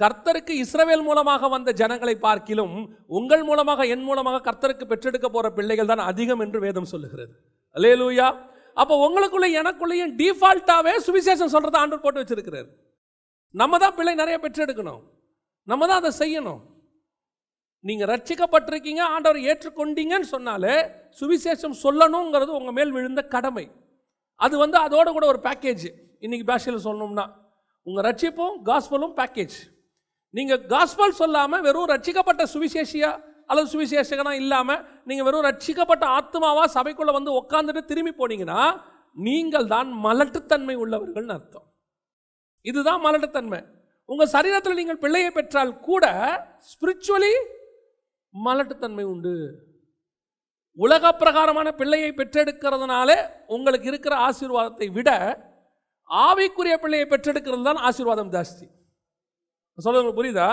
Speaker 1: கர்த்தருக்கு இஸ்ரவேல் மூலமாக வந்த ஜனங்களை பார்க்கிலும் உங்கள் மூலமாக என் மூலமாக கர்த்தருக்கு பெற்றெடுக்க போற பிள்ளைகள் தான் அதிகம் என்று வேதம் சொல்லுகிறது. அல்லேலூயா. அப்போ உங்களுக்குள்ள எனக்குள்ளேயும் டிஃபால்ட்டாவே சுவிசேஷம் சொல்றதை ஆண்டவர் போட்டு வச்சிருக்கிறார். நம்ம தான் பிள்ளை நிறைய பெற்றெடுக்கணும், நம்ம தான் அதை செய்யணும். நீங்க ரட்சிக்கப்பட்டிருக்கீங்க, ஆண்டவர் ஏற்றுக்கொண்டீங்கன்னு சொன்னாலே சுவிசேஷம் சொல்லணுங்கிறது உங்க மேல் விழுந்த கடமை. அது அதோட கூட ஒரு பேக்கேஜ். இன்னைக்கு பாஷையில் சொல்லணும்னா உங்க ரட்சிப்பும் காஸ்பலும் பேக்கேஜ். நீங்க காஸ்பல் சொல்லாம வெறும் ரட்சிக்கப்பட்ட சுவிசேஷியா அல்லது சுவிசேஷகனா இல்லாம நீங்க வெறும் ரட்சிக்கப்பட்ட ஆத்மாவா சபைக்குள்ள உட்கார்ந்துட்டு திரும்பி போனீங்கன்னா நீங்கள் தான் மலட்டுத்தன்மை உள்ளவர்கள் அர்த்தம். இதுதான் மலட்டுத்தன்மை. உங்க சரீரத்தில் நீங்கள் பிள்ளையை பெற்றால் கூட ஸ்பிரிச்சுவலி மலட்டுத்தன்மை உண்டு. உலக பிரகாரமான பிள்ளையை பெற்றெடுக்கிறதுனால உங்களுக்கு இருக்கிற ஆசீர்வாதத்தை விட ஆவிக்குரிய பிள்ளையை பெற்றெடுக்கிறது தான் ஆசீர்வாதம் ஜாஸ்தி. சொல்றது புரியுதா?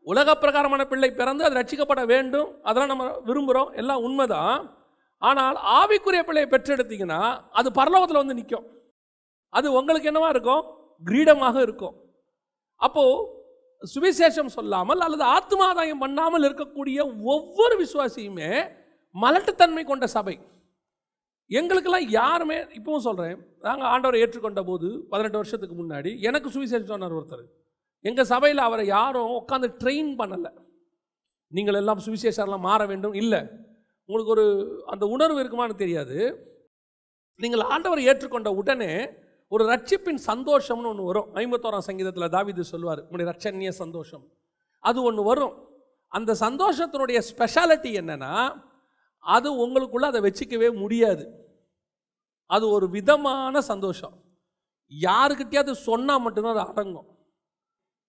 Speaker 1: உலக பிரகாரமான பிள்ளை பிறந்து அது ரட்சிக்கப்பட வேண்டும், அதெல்லாம் நம்ம விரும்புகிறோம், எல்லாம் உண்மைதான். ஆனால் ஆவிக்குரிய பிள்ளையை பெற்றெடுத்தீங்கன்னா அது பரலோகத்தில் நிற்கும். அது உங்களுக்கு என்னவா இருக்கும்? கிரீடமாக இருக்கும். அப்போ சுவிசேஷம் சொல்லாமல் அல்லது ஆத்மாதாயம் பண்ணாமல் இருக்கக்கூடிய ஒவ்வொரு விசுவாசியுமே மலட்டுத்தன்மை கொண்ட சபை. எங்களுக்கெல்லாம் யாருமே, இப்பவும் சொல்கிறேன், நாங்கள் ஆண்டவரை ஏற்றுக்கொண்ட போது 18 வருஷத்துக்கு முன்னாடி எனக்கு சுவிசேஷம் சொன்னார் ஒருத்தர். எங்கள் சபையில் அவரை யாரும் உட்காந்து ட்ரெயின் பண்ணலை. நீங்கள் எல்லாம் சுவிசேஷம்லாம் மாற வேண்டும் இல்லை. உங்களுக்கு ஒரு அந்த உணர்வு இருக்குமான்னு தெரியாது. நீங்கள் ஆண்டவரை ஏற்றுக்கொண்ட உடனே ஒரு ரட்சிப்பின் சந்தோஷம்னு ஒன்று வரும். 51ஆம் சங்கீதத்தில் தாவீது சொல்லுவார், உங்களுடைய ரட்சணிய சந்தோஷம், அது ஒன்று வரும். அந்த சந்தோஷத்தினுடைய ஸ்பெஷாலிட்டி என்னன்னா, அது உங்களுக்குள்ள அதை வச்சுக்கவே முடியாது. அது ஒரு விதமான சந்தோஷம். யாருக்கிட்டையாவது சொன்னால் மட்டும்தான் அது அடங்கும்.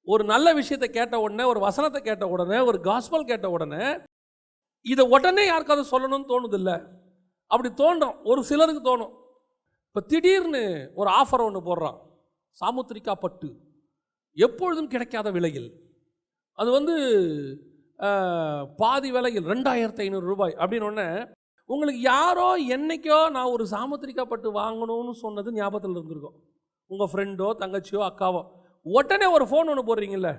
Speaker 1: ஒரு நல்ல விஷயத்தை கேட்ட உடனே, ஒரு வசனத்தை கேட்ட உடனே, ஒரு காஸ்பல் கேட்ட உடனே இதை உடனே யாருக்காவது சொல்லணும்னு தோணுது இல்லை? அப்படி தோன்றும், ஒரு சிலருக்கு தோணும். இப்போ திடீர்னு ஒரு ஆஃபர் ஒன்று போடுறான், சாமுத்திரிக்கா பட்டு எப்பொழுதும் கிடைக்காத விலையில், அது பாதி விலையில் 2500 ரூபாய் அப்படின்னு ஒன்று. உங்களுக்கு யாரோ என்னைக்கோ நான் ஒரு சாமுத்திரிக்கா பட்டு வாங்கணும்னு சொன்னது ஞாபகத்தில் இருந்திருக்கும். உங்கள் ஃப்ரெண்டோ தங்கச்சியோ அக்காவோ உடனே ஒரு ஃபோன் ஒன்று போடுறீங்கல்ல,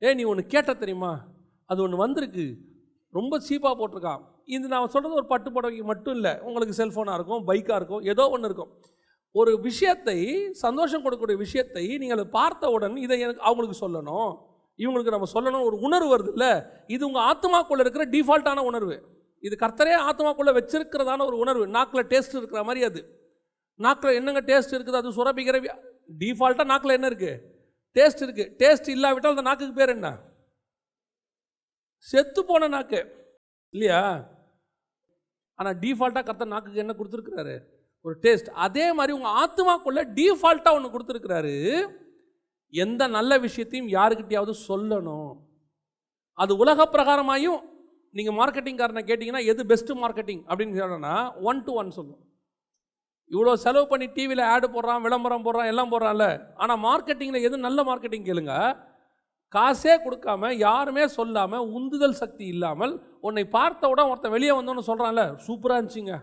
Speaker 1: நீ ஒன்று கேட்ட தெரியுமா, அது ஒன்று வந்திருக்கு, ரொம்ப சீப்பாக போட்டிருக்கான். இது நான் சொல்கிறது ஒரு பட்டு புடவைக்கு மட்டும் இல்லை, உங்களுக்கு செல்ஃபோனாக இருக்கும், பைக்காக இருக்கும், ஏதோ ஒன்று இருக்கும். ஒரு விஷயத்தை, சந்தோஷம் கொடுக்கக்கூடிய விஷயத்தை நீங்கள் பார்த்த உடனே இதை எனக்கு அவங்களுக்கு சொல்லணும், இவங்களுக்கு நம்ம சொல்லணும், ஒரு உணர்வு வருது இல்லை? இது உங்கள் ஆத்மாக்குள்ளே இருக்கிற டிஃபால்ட்டான உணர்வு. இது கர்த்தரே ஆத்மாக்குள்ளே வச்சிருக்கிறதான ஒரு உணர்வு. நாக்கில் டேஸ்ட் இருக்கிற மாதிரி. அது நாக்கில் என்னங்க டேஸ்ட் இருக்குது? அது சுரப்பிக்கிற டிஃபால்ட்டாக நாக்கில் என்ன இருக்குது? டேஸ்ட் இருக்குது. டேஸ்ட் இல்லாவிட்டால் அந்த நாக்குக்கு பேர் என்ன? செத்து போன நாக்கு இல்லையா? ஆனால் டிஃபால்ட்டாக கர்த்தர் நாக்குக்கு என்ன கொடுத்துருக்கிறாரு? ஒரு டேஸ்ட். அதே மாதிரி உங்கள் ஆத்மாக்குள்ளே டிஃபால்ட்டாக ஒன்று கொடுத்துருக்கிறாரு. எந்த நல்ல விஷயத்தையும் யாருக்கிட்டையாவது சொல்லணும். அது உலக பிரகாரமாயும் நீங்கள் மார்க்கெட்டிங்காரனை கேட்டிங்கன்னா எது பெஸ்ட்டு மார்க்கெட்டிங் அப்படின்னு சொன்னா 1 to 1 சொல்லும். இவ்வளோ செலவு பண்ணி டிவியில் ஆடு போடுறான், விளம்பரம் போடுறான், எல்லாம் போடுறான்ல. ஆனால் மார்க்கெட்டிங்கில் எது நல்ல மார்க்கெட்டிங் கேளுங்க. காசே கொடுக்காம, யாருமே சொல்லாமல், உந்துதல் சக்தி இல்லாமல், உன்னை பார்த்த உடனே ஒருத்தன் வெளியே வந்தோன்னு சொல்கிறான்ல, சூப்பராக இருந்துச்சுங்க,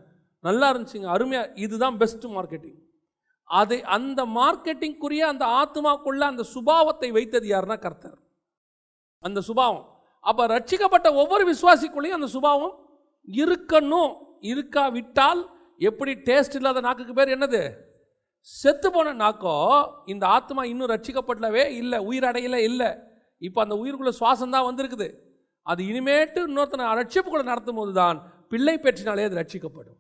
Speaker 1: நல்லா இருந்துச்சுங்க, அருமையாக, இதுதான் பெஸ்ட்டு மார்க்கெட்டிங். அது அந்த மார்க்கெட்டிங்குரிய அந்த ஆத்மாக்குள்ள அந்த சுபாவத்தை வைத்தது யாருன்னா கர்த்தர். அந்த சுபாவம். அப்போ ரட்சிக்கப்பட்ட ஒவ்வொரு விசுவாசிக்குள்ளேயும் அந்த சுபாவம் இருக்கணும். இருக்காவிட்டால் எப்படி டேஸ்ட் இல்லாத நாக்குக்கு பேர் என்னது? செத்து போன நாக்கோ. இந்த ஆத்மா இன்னும் ரட்சிக்கப்படவே இல்லை, உயிரடையில இல்லை. இப்போ அந்த உயிருக்குள்ள சுவாசம் தான் வந்திருக்குது. அது இனிமேட்டு இன்னொருத்தனை ரட்சிப்புக்குள்ள நடத்தும் போது தான் பிள்ளை பெற்றினாலே அது ரட்சிக்கப்படும்.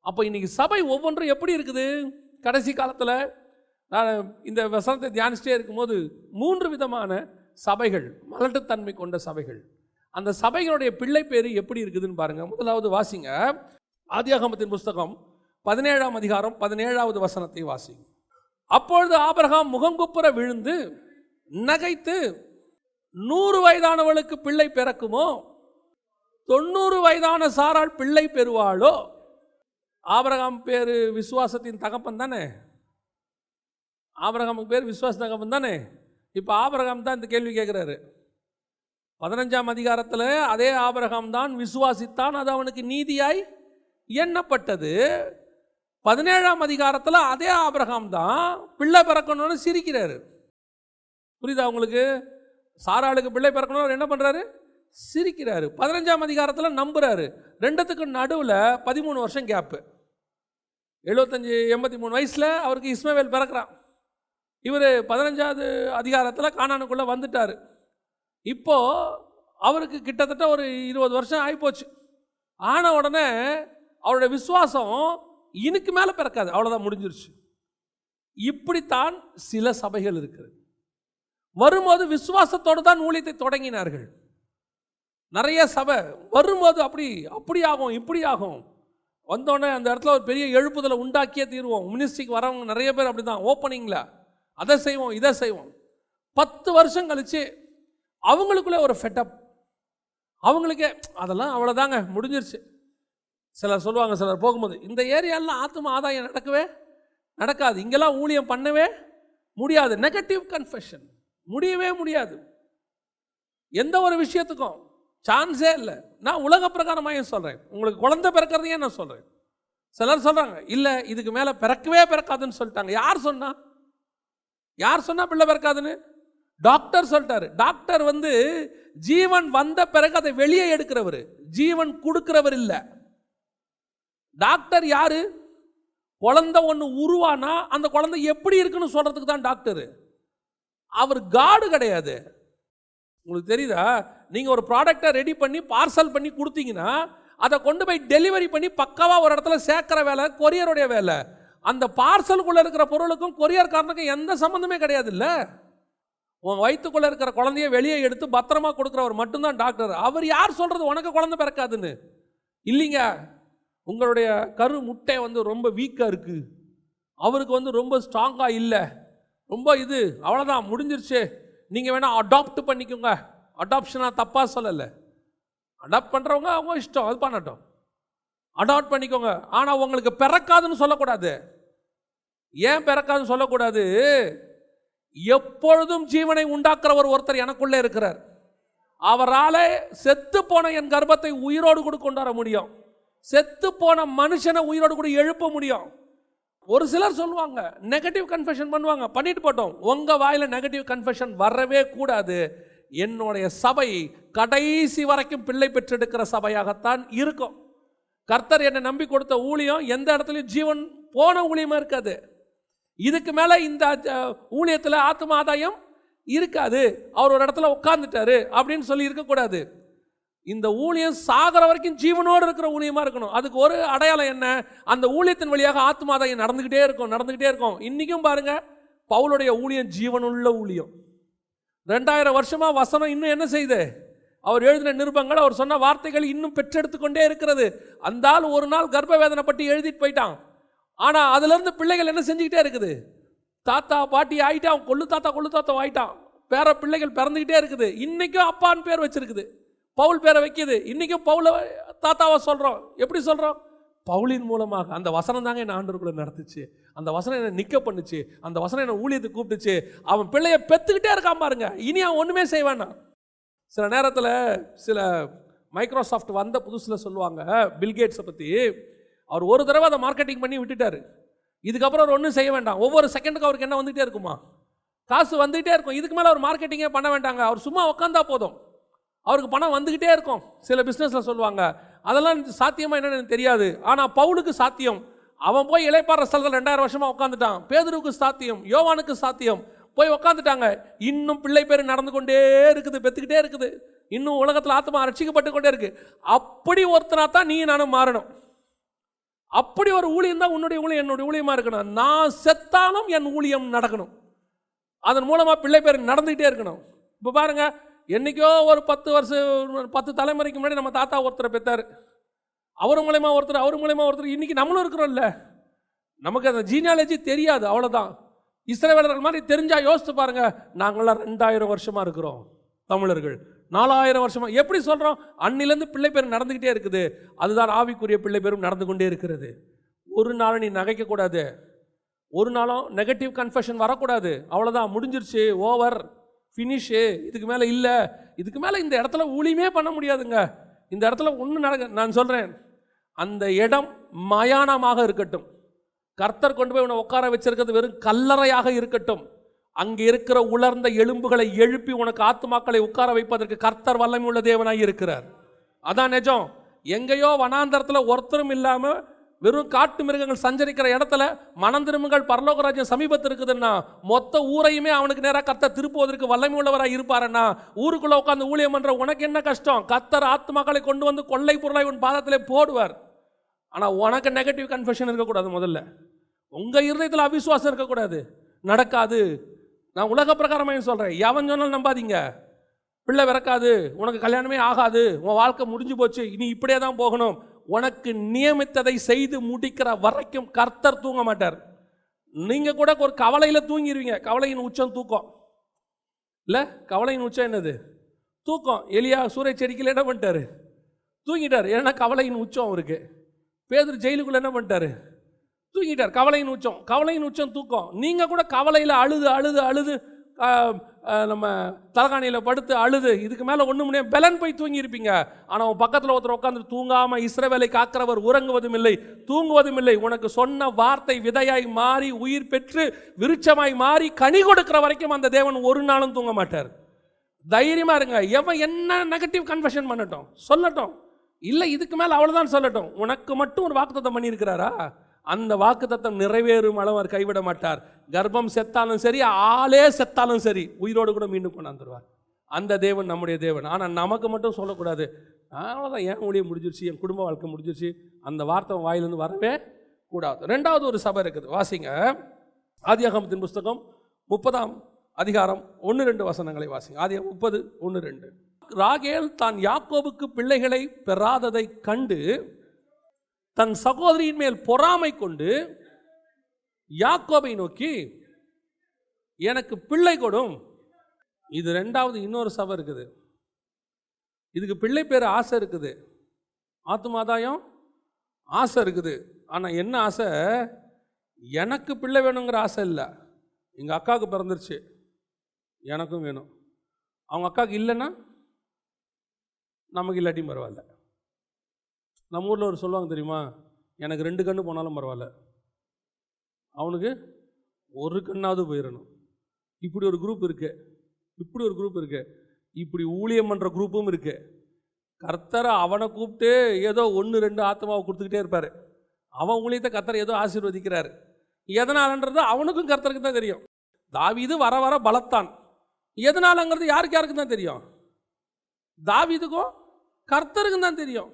Speaker 1: அப்போ இன்னைக்கு சபை ஒவ்வொன்றும் எப்படி இருக்குது? கடைசி காலத்தில் நான் இந்த வசனத்தை தியானிச்சிட்டே இருக்கும்போது 3 விதமான சபைகள், மலட்டுத்தன்மை கொண்ட சபைகள். அந்த சபைகளுடைய பிள்ளை பேர் எப்படி இருக்குதுன்னு பாருங்க. முதலாவது வாசிங்க, ஆதியாகமத்தின் புஸ்தகம் 17ஆம் அதிகாரம் 17வது வசனத்தை வாசிங்க. அப்பொழுது ஆபிரகாம் முகங்குப்புற விழுந்து நகைத்து, 100 வயதானவளுக்கு பிள்ளை பிறக்குமோ, 90 வயதான சாராள் பிள்ளை பெறுவாளோ? ஆபிரகாம் பேர் விசுவாசத்தின் தகப்பன் தானே. ஆபிரகாமுக்கு பேர் விசுவாச தகப்பன் தானே. இப்போ ஆபிரகாம் தான் இந்த கேள்வி கேட்குறாரு. 15ஆம் அதிகாரத்தில் அதே ஆபிரகாம் தான் விசுவாசித்தான், அது அவனுக்கு நீதியாய் எண்ணப்பட்டது. 17ஆம் அதிகாரத்தில் அதே ஆபிரகாம் தான் பிள்ளை பிறக்கணும்னு சிரிக்கிறாரு. புரியுதா உங்களுக்கு? சாராளுக்கு பிள்ளை பிறக்கணும், அவர் என்ன பண்ணுறாரு? சிரிக்கிறாரு. 15ஆம் அதிகாரத்தில் நம்புறாரு. ரெண்டுத்துக்கு நடுவில் 13 வருஷம் கேப்பு. 75-83 வயசில் அவருக்கு இஸ்மவேல் பிறக்கிறான். இவர் 15ஆவது அதிகாரத்தில் கானானுக்குள்ளே வந்துட்டார். இப்போது அவருக்கு கிட்டத்தட்ட ஒரு 20 வருஷம் ஆகிப்போச்சு. ஆன உடனே அவருடைய விசுவாசம் இனுக்கு மேலே பிறக்காது, அவ்வளோதான், முடிஞ்சிருச்சு. இப்படித்தான் சில சபைகள் இருக்கிறது. வரும்போது விசுவாசத்தோடு தான் ஊழியத்தை தொடங்கினார்கள். நிறைய சபை வரும்போது அப்படி ஆகும், இப்படி ஆகும். வந்தோடனே அந்த இடத்துல ஒரு பெரிய எழுப்புதலை உண்டாக்கியே தீர்வோம். மினிஸ்ட்ரிக்கு வரவங்க நிறைய பேர் அப்படி தான், ஓப்பனிங்கில் அதை செய்வோம், இதை செய்வோம். 10 வருஷம் கழிச்சு அவங்களுக்குள்ளே ஒரு ஃபெட்டப், அவங்களுக்கே அதெல்லாம் அவ்வளோதாங்க, முடிஞ்சிருச்சு. சிலர் சொல்லுவாங்க, சிலர் போகும்போது, இந்த ஏரியாலாம் ஆத்தும ஆதாயம் நடக்காது, இங்கெல்லாம் ஊழியம் பண்ணவே முடியாது. நெகட்டிவ் கன்ஃபெஷன் முடியவே முடியாது. எந்த ஒரு விஷயத்துக்கும் சான்ஸே இல்லை. நான் உலக பிரகாரமாக சொல்கிறேன், உங்களுக்கு குழந்தை பிறக்கிறதையே நான் சொல்கிறேன். சிலர் சொல்கிறாங்க, இல்லை இதுக்கு மேலே பிறக்காதுன்னு சொல்லிட்டாங்க. யார் சொன்னா பிள்ளை பிறக்காதுன்னு? டாக்டர் சொல்லிட்டாரு. டாக்டர் ஜீவன் வந்த பிறகு அதை வெளியே எடுக்கிறவர், ஜீவன் கொடுக்கிறவர் இல்லை. டாக்டர் யாரு? குழந்தை ஒன்று உருவானா அந்த குழந்தை எப்படி இருக்குன்னு சொல்றதுக்கு தான் டாக்டர். அவர் காடு கிடையாது. உங்களுக்கு தெரியுதா? நீங்க ஒரு ப்ராடக்டை ரெடி பண்ணி பார்சல் பண்ணி கொடுத்தீங்கன்னா அதை கொண்டு போய் டெலிவரி பண்ணி பக்காவா ஒரு இடத்துல சேர்க்கிற வேலை கொரியருடைய வேலை. அந்த பார்சலுக்குள்ள இருக்கிற பொருளுக்கும் கொரியர்காரனுக்கும் எந்த சம்பந்தமே கிடையாது. இல்ல, உன் வயிற்றுக்குள்ள இருக்கிற குழந்தைய வெளியே எடுத்து பத்திரமா கொடுக்குறவர் மட்டும்தான் டாக்டர். அவர் யார் சொல்றது உனக்கு குழந்தை பிறக்காதுன்னு? இல்லைங்க, உங்களுடைய கரு முட்டை ரொம்ப வீக்காக இருக்கு, அவருக்கு ரொம்ப ஸ்ட்ராங்காக இல்லை, ரொம்ப இது, அவ்வளோதான், முடிஞ்சிருச்சு, நீங்கள் வேணால் அடாப்ட் பண்ணிக்கோங்க. அடாப்ஷனாக தப்பாக சொல்லலை, அடாப்ட் பண்ணுறவங்க அவங்க இஷ்டம், அது பண்ணட்டும், அடாப்ட் பண்ணிக்கோங்க. ஆனால் உங்களுக்கு பிறக்காதுன்னு சொல்லக்கூடாது. ஏன் பிறக்காதுன்னு சொல்லக்கூடாது? எப்பொழுதும் ஜீவனை உண்டாக்குறவர் ஒருத்தர் எனக்குள்ளே இருக்கிறார். அவரால் செத்து போன என் கர்ப்பத்தை உயிரோடு கூட கொண்டு வர முடியும். செத்து போன மனுஷனை உயிரோடு கூட எழுப்ப முடியும். ஒரு சிலர் சொல்லுவாங்க, நெகட்டிவ் கன்ஃபெஷன் பண்ணுவாங்க, பண்ணிட்டு போட்டோம். உங்க வாயில நெகட்டிவ் கன்ஃபெஷன் வரவே கூடாது. என்னுடைய சபை கடைசி வரைக்கும் பிள்ளை பெற்றெடுக்கிற சபையாகத்தான் இருக்கும். கர்த்தர் என்னை நம்பி கொடுத்த ஊழியம் எந்த இடத்துலையும் ஜீவன் போன ஊழியமா இருக்காது. இதுக்கு மேல இந்த ஊழியத்தில் ஆத்தும ஆதாயம் இருக்காது, அவர் ஒரு இடத்துல உட்கார்ந்துட்டாரு அப்படின்னு சொல்லி இருக்கக்கூடாது. இந்த ஊழியம் சாகர வரைக்கும் ஜீவனோடு இருக்கிற ஊழியமா இருக்கணும். அதுக்கு ஒரு அடையாளம் என்ன? அந்த ஊழியத்தின் வழியாக ஆத்தும ஆதாயம் நடந்துகிட்டே இருக்கும். இன்னைக்கும் பாருங்க, பவுலுடைய ஊழியம் ஜீவனுள்ள ஊழியம். 2000 வருஷமா வசனம் இன்னும் என்ன செய்யுது? அவர் எழுதின நிருபங்கள், அவர் சொன்ன வார்த்தைகள் இன்னும் பெற்றெடுத்துக்கொண்டே இருக்கிறது. அந்த ஆள் ஒரு நாள் கர்ப்ப வேதனை பற்றி எழுதிட்டு போயிட்டான். ஆனா அதுல இருந்து பிள்ளைகள் என்ன செஞ்சுக்கிட்டே இருக்குது? தாத்தா பாட்டி ஆயிட்டான், கொள்ளு தாத்தா ஆயிட்டான், பேர பிள்ளைகள் பிறந்துகிட்டே இருக்குது. இன்னைக்கும் அப்பான்னு பேர் வச்சிருக்குது, பவுல் பேரை வைக்கிது. இன்னைக்கும் பவுல தாத்தாவை சொல்றோம். எப்படி சொல்றோம்? பவுலின் மூலமாக. அந்த வசனம் தாங்க என்ன ஆண்டவருக்குள்ள நடத்துச்சு, அந்த வசனம் என்ன நிக்க பண்ணுச்சு, அந்த வசனம் என்ன ஊழியத்துக்கு கூப்பிட்டுச்சு. அவன் பிள்ளைய பெத்துக்கிட்டே இருக்கான் பாருங்க. இனி அவன் ஒண்ணுமே செய்வானா? சில நேரத்தில் சில மைக்ரோசாஃப்ட் வந்த புதுசில் சொல்லுவாங்க பில்கேட்ஸை பற்றி, அவர் ஒரு தடவை அதை மார்க்கெட்டிங் பண்ணி விட்டுட்டாரு. இதுக்கப்புறம் அவர் ஒன்றும் செய்ய வேண்டாம். ஒவ்வொரு செகண்டுக்கு அவருக்கு என்ன வந்துகிட்டே இருக்குமா? காசு வந்துகிட்டே இருக்கும். இதுக்கு மேலே அவர் மார்க்கெட்டிங்கே பண்ண வேண்டாங்க, அவர் சும்மா உட்காந்தா போதும், அவருக்கு பணம் வந்துக்கிட்டே இருக்கும். சில பிஸ்னஸில் சொல்லுவாங்க அதெல்லாம் சாத்தியமாக என்னன்னு தெரியாது, ஆனால் பவுலுக்கு சாத்தியம். அவன் போய் இளைப்பாற ஸ்தலத்தில் 2000 வருஷமாக உட்காந்துட்டான். பேதுருவுக்கு சாத்தியம், யோவானுக்கு சாத்தியம், போய் உட்காந்துட்டாங்க. இன்னும் பிள்ளை பேர் நடந்து கொண்டே இருக்குது, பெற்றுக்கிட்டே இருக்குது. இன்னும் உலகத்தில் ஆத்மா ரட்சிக்கப்பட்டு கொண்டே இருக்கு. அப்படி ஒருத்தனா தான் நீ நானும் மாறணும். அப்படி ஒரு ஊழியம் தான் உன்னுடைய ஊழியம், என்னுடைய ஊழியமாக இருக்கணும். நான் செத்தாலும் என் ஊழியம் நடக்கணும். அதன் மூலமாக பிள்ளை பேர் நடந்துகிட்டே இருக்கணும். இப்போ பாருங்க, என்னைக்கோ ஒரு 10 தலைமுறைக்கு முன்னாடி நம்ம தாத்தா ஒருத்தரை பெற்றார். அவர் மூலயமா ஒருத்தர், இன்னைக்கு நம்மளும் இருக்கிறோம்ல. நமக்கு அந்த ஜீனியாலஜி தெரியாது, அவ்வளோதான். இஸ்ரவேலர்கள் மாதிரி தெரிஞ்சா யோசித்து பாருங்க. நாங்களாம் 2000 வருஷமா இருக்கிறோம், தமிழர்கள் 4000 வருஷமா. எப்படி சொல்றோம்? அன்னிலேருந்து பிள்ளை பேர் நடந்துகிட்டே இருக்குது. அதுதான் ஆவிக்குரிய பிள்ளை பேரும் நடந்து கொண்டே இருக்கிறது. ஒரு நாளும் நீ நகைக்க கூடாது, ஒரு நாளும் நெகட்டிவ் கன்ஃபெஷன் வரக்கூடாது. அவ்வளோதான், முடிஞ்சிருச்சு, ஓவர், ஃபினிஷு. இதுக்கு மேலே இல்லை, இதுக்கு மேலே இந்த இடத்துல ஊழியமே பண்ண முடியாதுங்க. இந்த இடத்துல ஒன்றும் நடக்க. நான் சொல்கிறேன், அந்த இடம் மயானமாக இருக்கட்டும், கர்த்தர் கொண்டு போய் உன்னை உட்கார வச்சிருக்கிறது வெறும் கல்லறையாக இருக்கட்டும். அங்கே இருக்கிற உலர்ந்த எலும்புகளை எழுப்பி உனக்கு ஆத்துமாக்களை உட்கார வைப்பதற்கு கர்த்தர் வல்லமை உள்ள தேவனாய் இருக்கிறார். அதான் நிஜம். எங்கேயோ வனாந்தரத்தில் ஒருத்தரும் இல்லாமல் வெறும் காட்டு மிருகங்கள் சஞ்சரிக்கிற இடத்துல மனம் திரும்புங்கள் பரலோக ராஜ்யம் சமீபத்தில் இருக்குதுன்னா மொத்த ஊரையுமே அவனுக்கு நேராக கர்த்தர் திருப்புவதற்கு வல்லமை உள்ளவராக இருப்பாருன்னா ஊருக்குள்ளே உட்காந்து ஊழியம் பண்ணுற உனக்கு என்ன கஷ்டம்? கர்த்தர் ஆத்துமாக்களை கொண்டு வந்து கொள்ளை பொருளாய் உன் பாதத்திலே போடுவார். ஆனால் உனக்கு நெகட்டிவ் கன்ஃபெஷன் இருக்கக்கூடாது. முதல்ல உங்கள் இருதயத்தில் அவிசுவாசம் இருக்கக்கூடாது. நடக்காது. நான் உலக பிரகாரமாக சொல்கிறேன். எவன் சொன்னாலும் நம்பாதீங்க. பிள்ளை பிறக்காது, உனக்கு கல்யாணமே ஆகாது, உன் வாழ்க்கை முடிஞ்சு போச்சு, இனி இப்படியே தான் போகணும். உனக்கு நியமித்ததை செய்து முடிக்கிற வரைக்கும் கர்த்தர் தூங்க மாட்டார். நீங்கள் கூட ஒரு கவலையில் தூங்கிடுவீங்க. கவலையின் உச்சம் தூக்கம் இல்லை. கவலையின் உச்சம் என்னது? தூக்கம். எலியா சூரிய செடிக்கில் என்ன பண்ணிட்டாரு? தூங்கிட்டார். ஏன்னா கவலையின் உச்சம் அவருக்கு. பேதுரு ஜெயிலுக்குள்ள என்ன பண்ணிட்டாரு? தூங்கிட்டார். கவலையின் உச்சம். கவலையின் உச்சம் தூக்கம். நீங்கள் கூட கவலையில் அழுது அழுது அழுது நம்ம தலகாணியில் படுத்து அழுது இதுக்கு மேலே ஒன்று முடியாது பலன் போய் தூங்கியிருப்பீங்க. ஆனால் உன் பக்கத்தில் ஒருத்தர் உட்காந்து தூங்காமல் இஸ்ரவேலை காக்கிறவர் உறங்குவதும் இல்லை தூங்குவதும் இல்லை. உனக்கு சொன்ன வார்த்தை விதையாய் மாறி உயிர் பெற்று விருட்சமாய் மாறி கனி கொடுக்கிற வரைக்கும் அந்த தேவன் ஒரு நாளும் தூங்க மாட்டார். தைரியமாக இருங்க. எவன் என்ன நெகட்டிவ் கன்வர்ஷன் பண்ணட்டும், சொல்லட்டும். இல்லை இதுக்கு மேலே அவ்வளோதான் சொல்லட்டும். உனக்கு மட்டும் ஒரு வாக்குத்தத்தம் பண்ணியிருக்கிறாரா? அந்த வாக்குத்தத்தம் நிறைவேறும் அளவு அவர் கைவிட மாட்டார். கர்ப்பம் செத்தாலும் சரி, ஆளே செத்தாலும் சரி, உயிரோடு கூட மீண்டும் கொண்டாந்துருவார். அந்த தேவன் நம்முடைய தேவன். ஆனால் நமக்கு மட்டும் சொல்லக்கூடாது, அவ்வளோதான் என் ஊழியம் முடிஞ்சிருச்சு, என் குடும்ப வாழ்க்கை முடிஞ்சிருச்சு, அந்த வார்த்தை வாயிலிருந்து வரவே கூடாது. ரெண்டாவது ஒரு சபை இருக்குது. வாசிங்க. ஆதியாகமத்தின் புஸ்தகம் 30ஆம் அதிகாரம் 1-2 வசனங்களை வாசிங்க. ஆதியாகமம் 30:1-2. ராகேல் தான் யாக்கோபுக்கு பிள்ளைகளை பெறாததை கண்டு தன் சகோதரியின் மேல் பொறாமை கொண்டு யாக்கோபை நோக்கி எனக்கு பிள்ளை கொடும். இது ரெண்டாவது இன்னொரு சபை இருக்குது. இதுக்கு பிள்ளை பேர் ஆசை இருக்குது, ஆத்துமாதாயம் ஆசை இருக்குது. ஆனால் என்ன ஆசை? எனக்கு பிள்ளை வேணுங்கிற ஆசை இல்லை. எங்கள் அக்காவுக்கு பிறந்துருச்சு, எனக்கும் வேணும். அவங்க அக்காவுக்கு இல்லைன்னா நமக்கு இல்லாட்டியும் பரவாயில்ல. நம்ம ஊரில் ஒரு சொல்லுவாங்க தெரியுமா, எனக்கு 2 கண்ணு போனாலும் பரவாயில்ல, அவனுக்கு 1 கண்ணாவது போயிடணும். இப்படி ஒரு குரூப் இருக்கு, இப்படி ஒரு குரூப் இருக்கு, இப்படி ஊழியம் பண்ணுற குரூப்பும் இருக்கு. கர்த்தரை அவனை கூப்பிட்டு ஏதோ 1-2 ஆத்மாவை கொடுத்துக்கிட்டே இருப்பார். அவன் ஊழியத்தை கர்த்தரை ஏதோ ஆசீர்வதிக்கிறார். எதனாலன்றது அவனுக்கும் கர்த்தருக்கு தான் தெரியும். தாவீது வர வர பலத்தான். எதனாலங்கிறது யாருக்கு தான் தெரியும்? தாவீதுக்கும் கர்த்தருக்கும் தான் தெரியும்.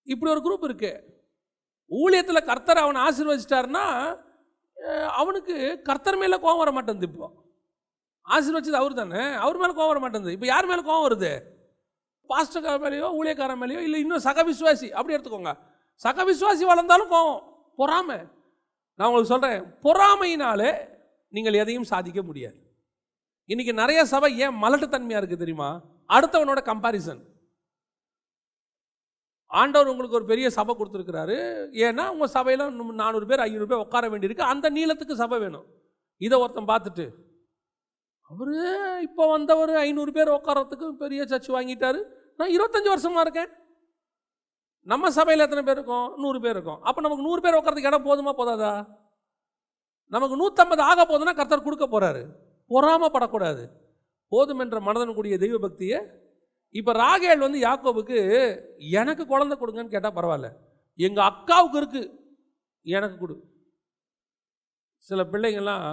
Speaker 1: இப்படி ஒரு குரூப் இருக்கு. ஊழியத்தில் கர்த்தர் அவனை ஆசீர்வதிச்சிட்டாருன்னா அவனுக்கு கர்த்தர் மேலே கோவம் வர மாட்டேங்குது. இப்போ ஆசீர்வதிச்சது அவர் தானே, அவர் மேலே கோவம் வர மாட்டேங்குது. இப்போ யார் மேலே கோவம் வருது? பாஸ்டர்கார மேலேயோ ஊழியக்காரன் மேலேயோ, இல்லை இன்னும் சக விசுவாசி அப்படி எடுத்துக்கோங்க. சக விசுவாசி வளர்ந்தாலும் கோவம், பொறாமை. நான் உங்களுக்கு சொல்கிறேன், பொறாமையினாலே நீங்கள் எதையும் சாதிக்க முடியாது. இன்றைக்கி நிறைய சபை ஏன் மலட்டுத்தன்மையாக இருக்குது தெரியுமா? அடுத்தவனோட கம்பாரிசன். ஆண்டவர் உங்களுக்கு ஒரு பெரிய சபை கொடுத்துருக்கிறாரு, ஏன்னா உங்கள் சபையில் 400 பேர் 500 பேர் உட்கார வேண்டியிருக்கு, அந்த நீளத்துக்கு சபை வேணும். இதை ஒருத்தன் பார்த்துட்டு அவர் இப்போ வந்தவர் 500 பேர் உட்காரத்துக்கு பெரிய சர்ச் வாங்கிட்டாரு, நான் 25 வருஷமாக இருக்கேன். நம்ம சபையில் எத்தனை பேர் இருக்கோம்? 100 பேர் இருக்கோம். அப்போ நமக்கு 100 பேர் உட்காரத்துக்கு இடம் போதுமா போதாதா? நமக்கு 150 ஆக போதுன்னா கர்த்தர் கொடுக்க போகிறாரு. பொறாமப்படக்கூடாது. போதும் என்ற மனதன் கூடிய தெய்வ பக்தியை. இப்போ ராகேல் வந்து யாக்கோபுக்கு எனக்கு குழந்தை கொடுங்கன்னு கேட்டால் பரவாயில்ல, எங்கள் அக்காவுக்கு இருக்கு, எனக்கு கொடு. சில பிள்ளைங்கள்லாம்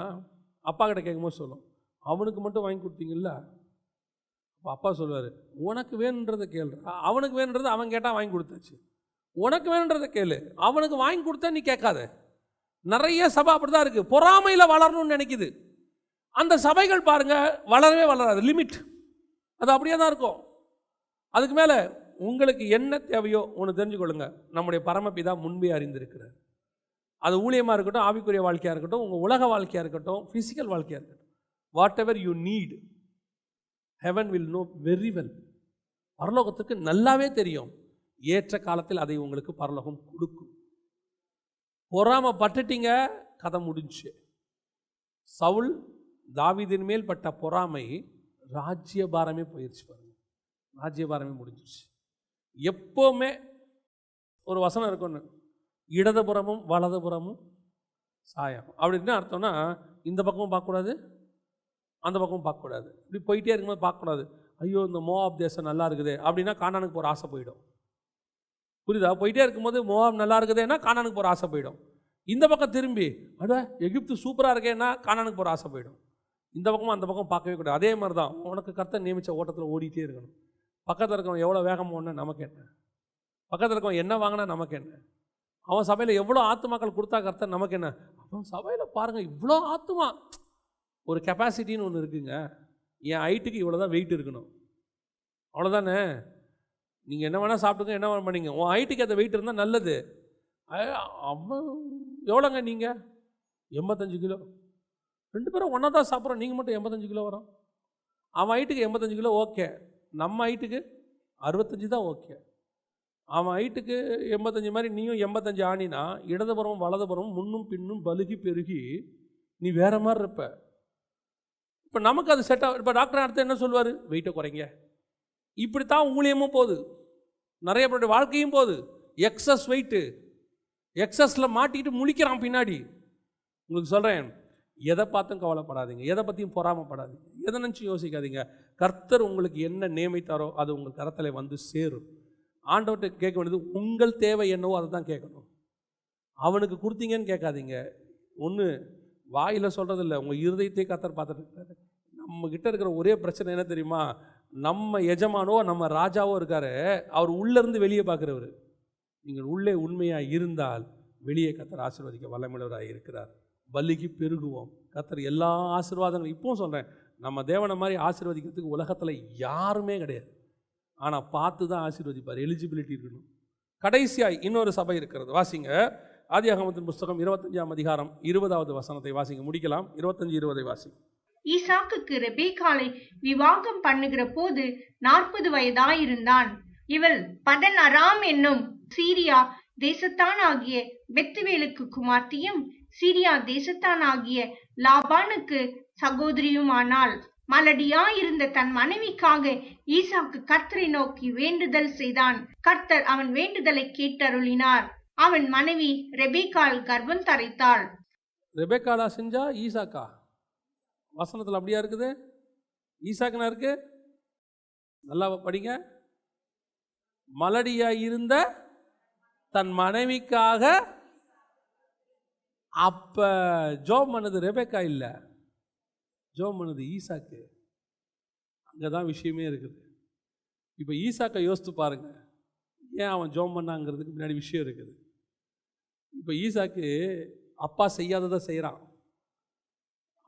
Speaker 1: அப்பா கிட்ட கேட்கும்போது சொல்லும், அவனுக்கு மட்டும் வாங்கி கொடுத்தீங்கல்ல. அப்பா சொல்லுவார், உனக்கு வேணுன்றதை கேளு, அவனுக்கு வேணுன்றதை அவன் கேட்டால் வாங்கி கொடுத்தாச்சு. உனக்கு வேணுன்றதை கேளு, அவனுக்கு வாங்கி கொடுத்தா நீ கேட்காத. நிறைய சபை அப்படி தான் இருக்குது, பொறாமையில் வளரணும்னு நினைக்குது. அந்த சபைகள் பாருங்கள் வளரவே வளராது, லிமிட் அது அப்படியே தான் இருக்கும். அதுக்கு மேலே உங்களுக்கு என்ன தேவையோ ஒன்று தெரிஞ்சுக்கொள்ளுங்க, நம்முடைய பரமபிதா முன்பே அறிந்திருக்கிறார். அது ஊழியமாக இருக்கட்டும், ஆவிக்குரிய வாழ்க்கையாக இருக்கட்டும், உங்கள் உலக வாழ்க்கையாக இருக்கட்டும், ஃபிசிக்கல் வாழ்க்கையாக இருக்கட்டும், what ever you need, heaven will know very well. பரலோகத்துக்கு நல்லாவே தெரியும். ஏற்ற காலத்தில் அதை உங்களுக்கு பரலோகம் கொடுக்கும். பொறாமைப்பட்டுட்டீங்க, கதை முடிஞ்சு. சவுல் தாவீதின் மேல் பட்ட பொறாமை ராஜ்யபாரமே போயிடுச்சு. பாருங்க, ராஜ்யபாரமே முடிஞ்சிருச்சு. எப்போவுமே ஒரு வசனம் இருக்குன்னு, இடதுபுறமும் வலதுபுறமும் சாயம். அப்படின்னு அர்த்தம்னா இந்த பக்கமும் பார்க்கக்கூடாது, அந்த பக்கம் பார்க்கக்கூடாது. இப்படி போயிட்டே இருக்கும்போது பார்க்கக்கூடாது, ஐயோ இந்த மோவாப் தேசம் நல்லா இருக்குது அப்படின்னா கானானுக்கு போகிற ஆசை போயிடும். புரியுதா? போயிட்டே இருக்கும்போது மோவாப் நல்லா இருக்குதுன்னா கானானுக்கு போகிற ஆசை போயிடும். இந்த பக்கம் திரும்பி எகிப்து சூப்பராக இருக்கேன்னா கானானுக்கு போகிற ஆசை போயிடும். இந்த பக்கமும் அந்த பக்கம் பார்க்கவே கூடாது. அதே மாதிரி தான் உனக்கு கர்த்தர் நியமித்த ஓட்டத்தில் ஓடிட்டே இருக்கணும். பக்கத்தில் இருக்கவன் எவ்வளோ வேகமாக ஓடினா நமக்கு என்ன, பக்கத்தில் இருக்கவன் என்ன வாங்கினா நமக்கு என்ன, அவன் சபையில் எவ்வளோ ஆத்துமாக்கள் கொடுத்தா கர்த்தர் நமக்கு என்ன. அவன் சபையில் பாருங்கள் இவ்வளோ ஆத்துமா, ஒரு கெப்பாசிட்டின்னு ஒன்று இருக்குங்க. என் ஹைட்டுக்கு இவ்வளோ தான் வெயிட் இருக்கணும், அவ்வளோதானே. நீங்கள் என்ன வேணால் சாப்பிட்டுங்க, என்ன வேணால் பண்ணிங்க, உன் ஹைட்டுக்கு அந்த வெயிட் இருந்தால் நல்லது. அவன் எவ்வளோங்க, நீங்கள் 85 கிலோ, 2 பேரும் ஒன்றா தான் சாப்பிட்றோம், நீங்கள் மட்டும் 85 கிலோ வரும். அவன் ஹைட்டுக்கு 85 கிலோ ஓகே, நம்ம ஹைட்டுக்கு 65 தான் ஓகே. அவன் ஹைட்டுக்கு 85 மாதிரி நீயும் 85 ஆனினா இடதுபுறம் வலதுபுறம் முன்னும் பின்னும் பலுகி பெருகி நீ வேற மாதிரி இருப்ப. இப்போ நமக்கு அது செட் ஆகும். இப்போ டாக்டர் அடுத்து என்ன சொல்லுவார், வெயிட்டை குறைங்க. இப்படித்தான் ஊழியமும் போகுது, நிறைய பேருடைய வாழ்க்கையும் போகுது. எக்ஸஸ் வெயிட்டு, எக்ஸஸில் மாட்டிக்கிட்டு முழிக்கிறான் பின்னாடி. உங்களுக்கு சொல்கிறேன், எதை பார்த்தும் கவலைப்படாதீங்க, எதை பற்றியும் பொறாமப்படாதீங்க, எதை நினச்சி யோசிக்காதீங்க. கர்த்தர் உங்களுக்கு என்ன நியமித்தாரோ அது உங்கள் கரத்தில் வந்து சேரும். ஆண்டவர்கிட்ட கேட்க வேண்டியது உங்கள் தேவை என்னவோ அதை தான் கேட்கணும். அவனுக்கு கொடுத்தீங்கன்னு கேட்காதீங்க. ஒன்று வாயில் சொல்கிறதில்ல, உங்கள் இருதயத்தை கர்த்தர் பார்த்துட்டு இருக்காரு. நம்மக்கிட்ட இருக்கிற ஒரே பிரச்சனை என்ன தெரியுமா, நம்ம எஜமானோ நம்ம ராஜாவோ இருக்காரு, அவர் உள்ளேருந்து வெளியே பார்க்குறவர். நீங்கள் உள்ளே உண்மையாக இருந்தால் வெளியே கர்த்தர் ஆசீர்வதிக்க வல்லமையுள்ளவராக இருக்கிறார். பலிக்கு பெருகுவோம். கர்த்தர் எல்லா ஆசீர்வாதங்களும், இப்பவும் சொல்கிறேன், நம்ம தேவனை மாதிரி ஆசீர்வதிக்கிறதுக்கு உலகத்தில் யாருமே கிடையாது. ஆனால் பார்த்து தான் ஆசீர்வதிப்பார், எலிஜிபிலிட்டி இருக்கணும். கடைசியாய் இன்னொரு சபை இருக்கிறது, வாசிங்க. ஆதியாகமத்தின் புஸ்தகம் 25ஆம் அதிகாரம் 20வது வசனத்தை வாசிங்க, முடிக்கலாம். 25-20 வாசிங்க.
Speaker 2: ஈசாக்குக்கு ரெபேக்காளை விவாகம் பண்ணுகிற போது 40 வயதாயிருந்தான். இவள் படன் அராம் என்னும் சீரியா தேசத்தானாகிய பெத்துவேலுக்கு குமார்த்தியும் சீரியா தேசத்தானாகிய லாபானுக்கு சகோதரியுமானாள். மலடியாயிருந்த தன் மனைவிக்காக ஈசாக்கு கர்த்தரை நோக்கி வேண்டுதல் செய்தான். கர்த்தர் அவன் வேண்டுதலை கேட்டருளினார். அவன் மனைவி ரெபேக்காள் கர்ப்பம் தரித்தாள்.
Speaker 1: ரெபேக்காளா செஞ்சா ஈசாக்கா? வசனத்தில் அப்படியா இருக்குது? ஈசாக்குனா இருக்கு, நல்லா படிங்க. மலடியாயிருந்த தன் மனைவிக்காக, அப்ப ஜோம் பண்ணது ரெபேக்கா இல்லை, ஜோம் பண்ணது ஈசாக்கு. அங்கே தான் விஷயமே இருக்குது. இப்போ ஈசாக்கை யோசித்து பாருங்க, ஏன் அவன் ஜோம் பண்ணாங்கிறதுக்கு முன்னாடி விஷயம் இருக்குது. இப்போ ஈசாக்கு அப்பா செய்யாததை செய்கிறான்.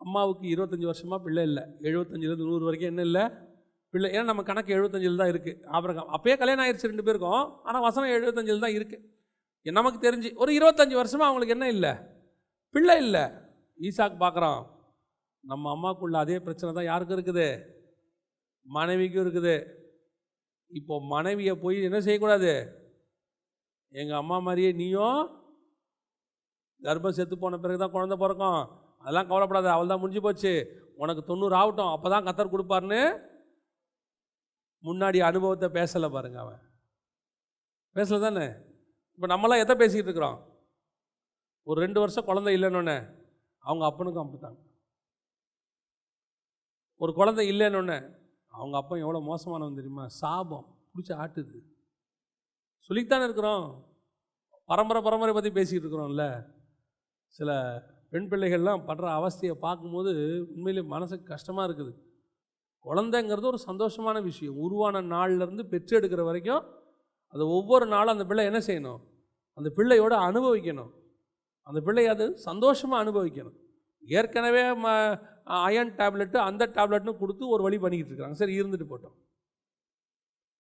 Speaker 1: அம்மாவுக்கு 25 வருஷமாக பிள்ளை இல்லை, 75லேருந்து 100 வரைக்கும் என்ன இல்லை, பிள்ளை. ஏன்னா நம்ம கணக்கு 75 தான் இருக்குது. ஆபிரகாம் அப்பயே கல்யாணம் ஆயிடுச்சு 2 பேருக்கும், ஆனால் வசனம் 75 தான் இருக்குது. நமக்கு தெரிஞ்சு ஒரு 25 வருஷமாக அவங்களுக்கு என்ன இல்லை, பிள்ளை இல்லை. ஈசாக்கு பார்க்குறான், நம்ம அம்மாவுக்குள்ள அதே பிரச்சனை தான் யாருக்கும் இருக்குது, மனைவிக்கும் இருக்குது. இப்போ மனைவியை போய் என்ன செய்யக்கூடாது, எங்கள் அம்மா மாதிரியே நீயும் கர்ப்பம் செத்து போன பிறகு தான் குழந்தை பிறக்கும், அதெல்லாம் கவலைப்படாது, அவள் தான் முடிஞ்சு போச்சு, உனக்கு 90 ஆகட்டும், அப்போ தான் கர்த்தர் கொடுப்பாருன்னு முன்னாடி அனுபவத்தை பேசலை பாருங்க. அவன் பேசலை தானே. இப்போ நம்மளாம் எதை பேசிக்கிட்டு இருக்கிறோம், ஒரு 2 வருஷம் குழந்தை இல்லைன்னொன்னே அவங்க அப்பனுக்கும் அப்படித்தாங்க. ஒரு குழந்தை இல்லைன்னொன்னே அவங்க அப்பா எவ்வளோ மோசமானவன் தெரியுமா, சாபம் பிடிச்சி ஆட்டுது. சொல்லித்தானே இருக்கிறோம், பரம்பரை பற்றி பேசிக்கிட்டு இருக்கிறோம்ல. சில பெண் பிள்ளைகள்லாம் படுற அவஸ்தையை பார்க்கும்போது உண்மையிலே மனசுக்கு கஷ்டமாக இருக்குது. குழந்தைங்கிறது ஒரு சந்தோஷமான விஷயம். உருவான நாள்லேருந்து பெற்றெடுக்கிற வரைக்கும் அது ஒவ்வொரு நாளும் அந்த பிள்ளை என்ன செய்யணும், அந்த பிள்ளையோட அனுபவிக்கணும், அந்த பிள்ளையை அது சந்தோஷமாக அனுபவிக்கணும். ஏற்கனவே அயன் டேப்லெட்டு அந்த டேப்லெட்னு கொடுத்து ஒரு வழி பண்ணிக்கிட்டு இருக்கிறாங்க, சரி இருந்துட்டு போட்டோம்.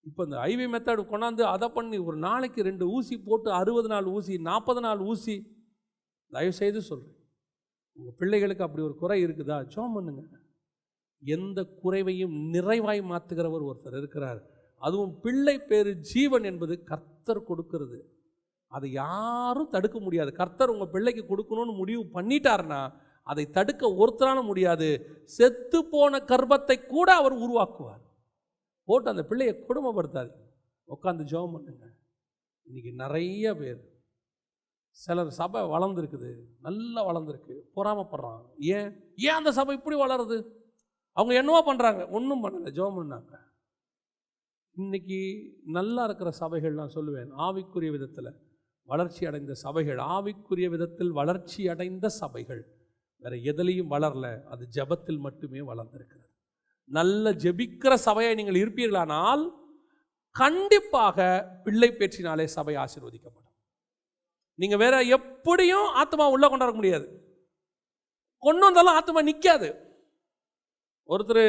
Speaker 1: இப்போ இந்த ஐவி மெத்தட் கொண்டாந்து அதை பண்ணி ஒரு நாளைக்கு 2 ஊசி போட்டு 60 நாள் ஊசி 40 நாள் ஊசி. தயவுசெய்து சொல்கிறேன், உங்கள் பிள்ளைகளுக்கு அப்படி ஒரு குறை இருக்குதா, ஜெபம் பண்ணுங்க. எந்த குறைவையும் நிறைவாய் மாற்றுகிறவர் ஒருத்தர் இருக்கிறார். அதுவும் பிள்ளை பேரு ஜீவன் என்பது கர்த்தர் கொடுக்கிறது, அதை யாரும் தடுக்க முடியாது. கர்த்தர் உங்கள் பிள்ளைக்கு கொடுக்கணும்னு முடிவு பண்ணிட்டார்னா அதை தடுக்க ஒருத்தரான முடியாது. செத்து போன கர்ப்பத்தை கூட அவர் உருவாக்குவார். போட்டு அந்த பிள்ளையை கொடுமைப்படுத்தாது, உட்காந்து ஜெபம் பண்ணுங்க. இன்றைக்கி நிறைய பேர், சிலர் சபை வளர்ந்துருக்குது, நல்லா வளர்ந்துருக்கு, பொறாமப்படுறான். ஏன் அந்த சபை இப்படி வளருது, அவங்க என்னவோ பண்ணுறாங்க, ஒன்றும் பண்ணலை, ஜெபம் பண்ணாங்க. இன்னைக்கு நல்லா இருக்கிற சபைகள் நான் சொல்லுவேன், ஆவிக்குரிய விதத்தில் வளர்ச்சி அடைந்த சபைகள், ஆவிக்குரிய விதத்தில் வளர்ச்சி அடைந்த சபைகள் வேறு எதிலையும் வளரல, அது ஜெபத்தில் மட்டுமே வளர்ந்திருக்கிறது. நல்ல ஜெபிக்கிற சபையை நீங்கள் இருப்பீர்களானால் கண்டிப்பாக பிள்ளை பேற்றினாலே சபை ஆசீர்வதிக்கப்படும். நீங்கள் வேற எப்படியும் ஆத்மா உள்ள கொண்டாட முடியாது, கொண்டு வந்தாலும் ஆத்மா நிற்காது. ஒருத்தர்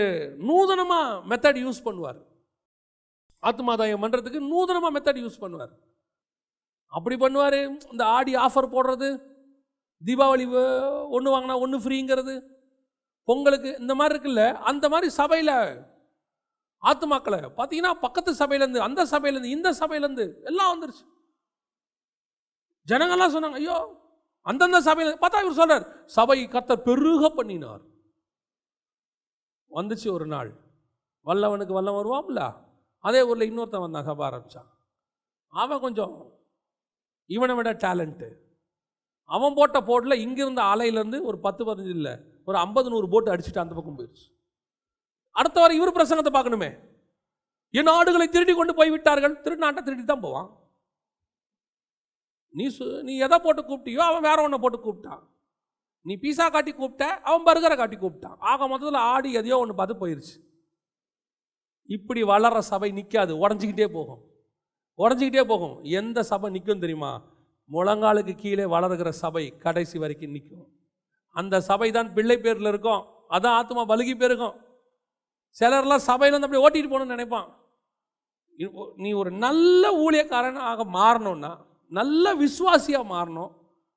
Speaker 1: நூதனமாக மெத்தட் யூஸ் பண்ணுவார், ஆத்மாதாயம் பண்ணுறதுக்கு நூதனமாக மெத்தட் யூஸ் பண்ணுவார். அப்படி பண்ணுவார், இந்த ஆடி ஆஃபர் போடுறது, தீபாவளி ஒன்று வாங்கினா ஒன்று ஃப்ரீங்கிறது, பொங்கலுக்கு இந்த மாதிரி இருக்குல்ல, அந்த மாதிரி சபையில் ஆத்துமாக்களை பார்த்தீங்கன்னா பக்கத்து சபையிலேருந்து, அந்த சபையிலேருந்து, இந்த சபையிலேருந்து எல்லாம் வந்துருச்சு. ஜனங்கள்லாம் சொன்னாங்க, ஐயோ அந்தந்த சபையில் பார்த்தா இவர் சொல்றார், சபை கர்த்தர் பெருக பண்ணினார். வந்துச்சு ஒரு நாள், வல்லவனுக்கு வல்லம் வருவான்ல, அதே ஊரில் இன்னொருத்தன் வந்தான், சபை ஆரம்பித்தான். அவன் கொஞ்சம் இவனை விட டேலண்ட்டு. அவன் போட்ட போட்டில் இங்கிருந்த ஆலையிலேருந்து ஒரு 10-15 இல்லை, ஒரு 50-100 போட்டு அடிச்சுட்டு அந்த பக்கம் போயிடுச்சு. அடுத்த வாரம் இவர் பிரசங்கத்தை பார்க்கணுமே, என் ஆடுகளை திருடி கொண்டு போய் விட்டார்கள். திருநாட்டை திருடி தான் போவான். நீ எதை போட்டு கூப்பிட்டியோ அவன் வேற ஒன்றை போட்டு கூப்பிட்டான். நீ பீஸா காட்டி கூப்பிட்ட, அவன் பர்கரை காட்டி கூப்பிட்டான். ஆக மொத்தத்தில் ஆடி எதையோ ஒன்று பார்த்து போயிடுச்சு. இப்படி வளர்ற சபை நிற்காது, உடஞ்சிக்கிட்டே போகும், உடஞ்சிக்கிட்டே போகும். எந்த சபை நிற்கும் தெரியுமா? முழங்காலுக்கு கீழே வளர்கிற சபை கடைசி வரைக்கும் நிற்கும். அந்த சபை தான் பிள்ளை பேரில் இருக்கும், அதான் ஆத்மா பலுகி பேருக்கும். சிலர்லாம் சபையிலேருந்து அப்படி ஓட்டிட்டு போகணும்னு நினைப்பான். நீ ஒரு நல்ல ஊழியக்காரனாக மாறணும்னா, நல்ல விசுவாசியாக மாறணும்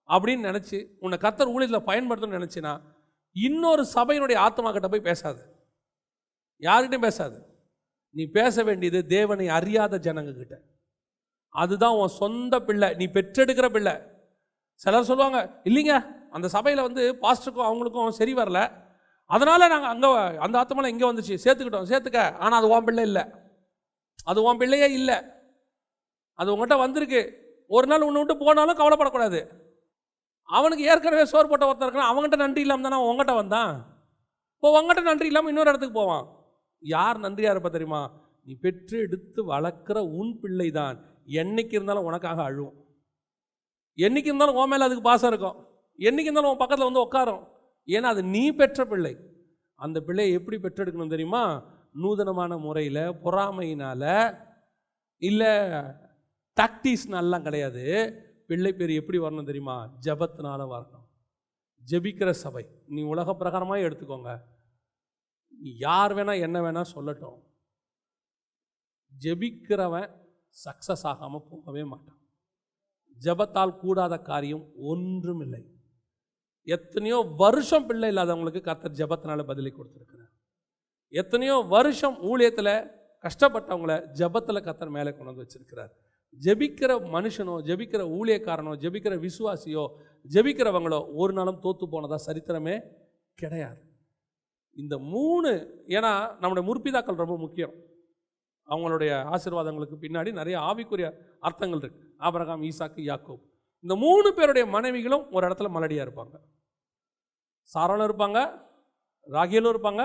Speaker 1: அப்படின்னு நினச்சி உன்னை கர்த்தர் ஊழியத்தில் பயன்படுத்தணும்னு நினச்சினா, இன்னொரு சபையினுடைய ஆத்மா கிட்ட போய் பேசாது, யார்கிட்டையும் பேசாது. நீ பேச வேண்டியது தேவனை அறியாத ஜனங்க கிட்ட. அதுதான் உன் சொந்த பிள்ளை, நீ பெற்றெடுக்கிற பிள்ளை. சிலர் சொல்லுவாங்க, இல்லைங்க அந்த சபையில் பாஸ்டருக்கும் அவங்களுக்கும் சரி வரல, அதனால் நாங்கள் அங்கே அந்த ஆத்மாவில் இங்கே வந்துச்சு, சேர்த்துக்க. ஆனால் அது உன் பிள்ளை இல்லை, அது உன் பிள்ளையே இல்லை, அது உங்கள்கிட்ட வந்திருக்கு. ஒரு நாள் உன்னை விட்டு போனாலும் கவலைப்படக்கூடாது. அவனுக்கு ஏற்கனவே சோறு போட்ட ஒருத்தர் இருக்கான், அவங்ககிட்ட நன்றி இல்லாமல் தானே உங்கள்கிட்ட வந்தான். இப்போ உங்கள்கிட்ட நன்றி இல்லாமல் இன்னொரு இடத்துக்கு போவான். யார் நன்றியாக இருப்ப தெரியுமா? நீ பெற்று எடுத்து வளர்க்குற உன் பிள்ளை தான் என்னைக்கு இருந்தாலும் உனக்காக அழுவும், என்னைக்கு இருந்தாலும் உன் மேலே அதுக்கு பாசம் இருக்கும், என்னைக்கு இருந்தாலும் உன் பக்கத்தில் உட்காரும். ஏன்னா அது நீ பெற்ற பிள்ளை. அந்த பிள்ளையை எப்படி பெற்றெடுக்கணும் தெரியுமா? நூதனமான முறையில், பொறாமையினால் இல்லை டாக்டிஸ்னாலாம் கிடையாது. பிள்ளை பேர் எப்படி வரணும் தெரியுமா? ஜபத்தினால வரணும். ஜெபிக்கிற சபை. நீ உலக பிரகாரமாக எடுத்துக்கோங்க, யார் வேணா என்ன வேணா சொல்லட்டும், ஜெபிக்கிறவன் சக்சஸ் ஆகாமல் போகவே மாட்டான். ஜபத்தால் கூடாத காரியம் ஒன்றும் இல்லை. எத்தனையோ வருஷம் பிள்ளை இல்லாதவங்களுக்கு கர்த்தர் ஜபத்தினால பதிலை கொடுத்துருக்கிறார். எத்தனையோ வருஷம் ஊழியத்தில் கஷ்டப்பட்டவங்கள ஜபத்தில் கர்த்தர் மேலே கொண்டு வந்து வச்சிருக்கிறார். ஜெபிக்கிற மனுஷனோ, ஜெபிக்கிற ஊழியக்காரனோ, ஜெபிக்கிற விசுவாசியோ, ஜெபிக்கிறவங்களோ ஒரு நாளும் தோற்று போனதா சரித்திரமே கிடையாது. இந்த 3, ஏன்னா நம்முடைய முற்பிதாக்கள் ரொம்ப முக்கியம். அவங்களுடைய ஆசீர்வாதங்களுக்கு பின்னாடி நிறைய ஆவிக்குரிய அர்த்தங்கள் இருக்கு. ஆபிரகாம், ஈசாக்கு, யாக்கோப், இந்த 3 பேருடைய மனைவிகளும் ஒரு இடத்துல மலடியாக இருப்பாங்க. சாராளும் இருப்பாங்க, ராகேலும் இருப்பாங்க,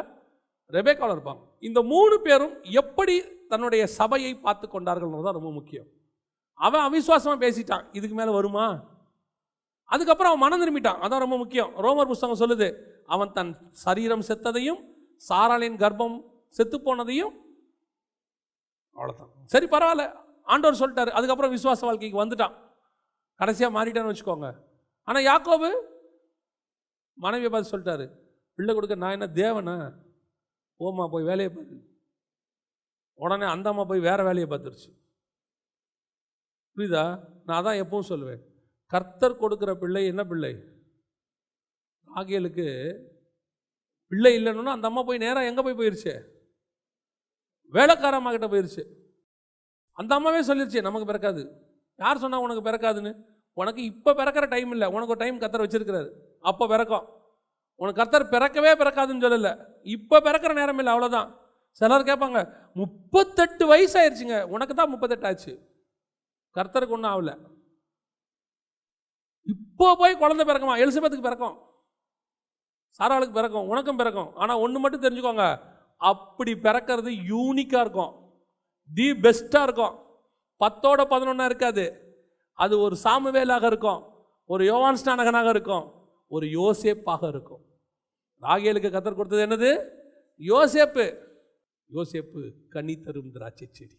Speaker 1: ரெபேக்காலும் இருப்பாங்க. இந்த 3 பேரும் எப்படி தன்னுடைய சபையை பார்த்து கொண்டார்கள் தான் ரொம்ப முக்கியம். அவன் அவிசுவாசமாக பேசிட்டான், இதுக்கு மேலே வருமா? அதுக்கப்புறம் அவன் மனம் திரும்பிட்டான், அதான் ரொம்ப முக்கியம். ரோமர் புஸ்தகம் சொல்லுது, அவன் தன் சரீரம் செத்ததையும் சாராளின் கர்ப்பம் செத்து போனதையும், அவ்வளோதான், சரி பரவாயில்ல ஆண்டவர் சொல்லிட்டாரு. அதுக்கப்புறம் விசுவாச வாழ்க்கைக்கு வந்துட்டான், கடைசியாக மாறிட்டான்னு வச்சுக்கோங்க. ஆனால் யாக்கோபு மனைவியை பார்த்து சொல்லிட்டாரு, பிள்ளை கொடுக்க நான் என்ன தேவனா? போம்மா போய் வேலையை பார்த்து. உடனே அந்த அம்மா போய் வேற வேலையை பார்த்துருச்சு. புரியுதா? நான் அதான் எப்பவும் சொல்லுவேன், கர்த்தர் கொடுக்குற பிள்ளை என்ன பிள்ளை? ராகேலுக்கு பிள்ளை இல்லைன்னா அந்த அம்மா போய் நேராக எங்கே போயிருச்சு? வேலைக்காரம்மா கிட்ட போயிருச்சு. அந்த அம்மாவே சொல்லிருச்சு, நமக்கு பிறக்காது. யார் சொன்னா உனக்கு பிறக்காதுன்னு? உனக்கு இப்போ பிறக்கிற டைம் இல்லை, உனக்கு ஒரு டைம் கர்த்தர் வச்சிருக்கிறாரு, அப்போ பிறக்கும். உனக்கு கர்த்தர் பிறக்கவே பிறக்காதுன்னு சொல்லலை, இப்போ பிறக்கிற நேரம் இல்லை, அவ்வளோதான். சிலர் கேட்பாங்க, 38 வயசு ஆயிடுச்சுங்க, உனக்கு தான் 38 ஆச்சு, கர்த்தருக்கு ஒன்றும் ஆகல. இப்போ போய் குழந்தை பிறக்குமா? எலிசபெத்துக்கு பிறக்கும். சாராளுக்கு பிறக்கும், உனக்கும் பிறக்கும். ஆனால் ஒன்று மட்டும் தெரிஞ்சுக்கோங்க, அப்படி பிறக்கிறது யூனிக்காக இருக்கும், தி பெஸ்ட்டாக இருக்கும். 10ஓட 11 இருக்காது. அது ஒரு சாமுவேலாக இருக்கும், ஒரு யோவான் ஸ்நானகனாக இருக்கும், ஒரு யோசேப்பாக இருக்கும். ராகேலுக்கு கர்த்தர் கொடுத்தது என்னது? யோசேப்பு. யோசேப்பு கனி தரும் திராட்சை செடி.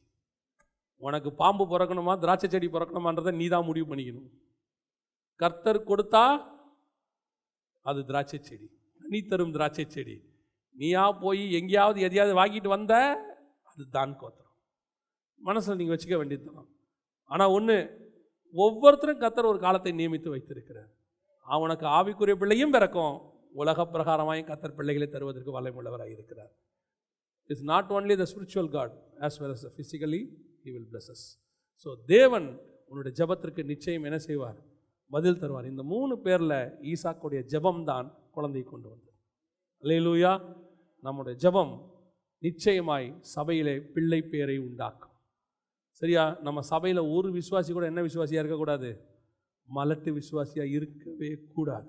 Speaker 1: உனக்கு பாம்பு பிறக்கணுமா திராட்சை செடி பிறக்கணுமான்றதை நீ தான் முடிவு பண்ணிக்கணும். கர்த்தர் கொடுத்தா அது திராட்சை செடி, கனி தரும் திராட்சை செடி. நீயா போய் எங்கேயாவது எதையாவது வாங்கிட்டு வந்த அது தான் கோத்திரம். மனசில் நீங்கள் வச்சுக்க வேண்டியதுதான். ஆனால் ஒன்று, ஒவ்வொருத்தரும் கர்த்தர் ஒரு காலத்தை நியமித்து வைத்திருக்கிறார். அவனுக்கு ஆவிக்குரிய பிள்ளையும் பிறக்கும், உலக பிரகாரமாயும் கர்த்தர் பிள்ளைகளை தருவதற்கு வல்லமையுள்ளவராக இருக்கிறார். It's not only the spiritual God, as well as physically he will bless us. So தேவன் உன்னுடைய ஜெபத்திற்கு நிச்சயம் என்ன செய்வார்? பதில் தருவார். இந்த 3 பேரில் ஈசாக்குடைய ஜெபம் தான் குழந்தையை கொண்டு வந்தது. அல்லேலூயா. நம்முடைய ஜெபம் நிச்சயமாய் சபையிலே பிள்ளை பேரை உண்டாக்கும். சரியா? நம்ம சபையில் ஒரு விசுவாசி கூட என்ன விசுவாசியாக இருக்கக்கூடாது? மலட்டு விசுவாசியாக இருக்கவே கூடாது.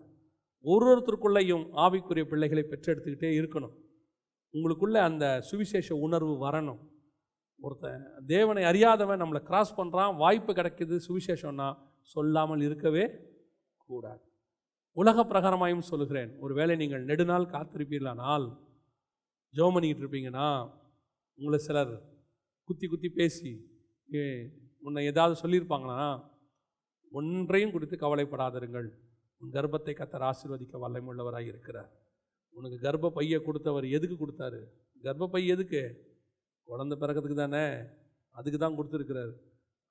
Speaker 1: ஒருத்தருக்குள்ளேயும் ஆவிக்குரிய பிள்ளைகளை பெற்றெடுத்துக்கிட்டே இருக்கணும். உங்களுக்குள்ள அந்த சுவிசேஷ உணர்வு வரணும். ஒருத்தன் தேவனை அறியாதவன் நம்மளை கிராஸ் பண்ணுறான், வாய்ப்பு கிடைக்குது சுவிசேஷம்னா சொல்லாமல் இருக்கவே கூடாது. உலக பிரகாரமாயும் சொல்லுகிறேன், ஒருவேளை நீங்கள் நெடுநாள் காத்திருப்பீர்களானால், ஜெபம் பண்ணிக்கிட்டு இருப்பீங்கன்னா, உங்களை சிலர் குத்தி குத்தி பேசி உன்னை ஏதாவது சொல்லியிருப்பாங்கன்னா, ஒன்றையும் குறித்து கவலைப்படாதிருங்கள். உன் கர்ப்பத்தை கர்த்தர் ஆசீர்வதிக்க வல்லமையுள்ளவராக இருக்கிறார். உனக்கு கர்ப்ப பையை கொடுத்தவர் எதுக்கு கொடுத்தாரு? கர்ப்ப பை எதுக்கு? குழந்தை பிறக்கிறதுக்கு தானே, அதுக்கு தான் கொடுத்துருக்கிறார்.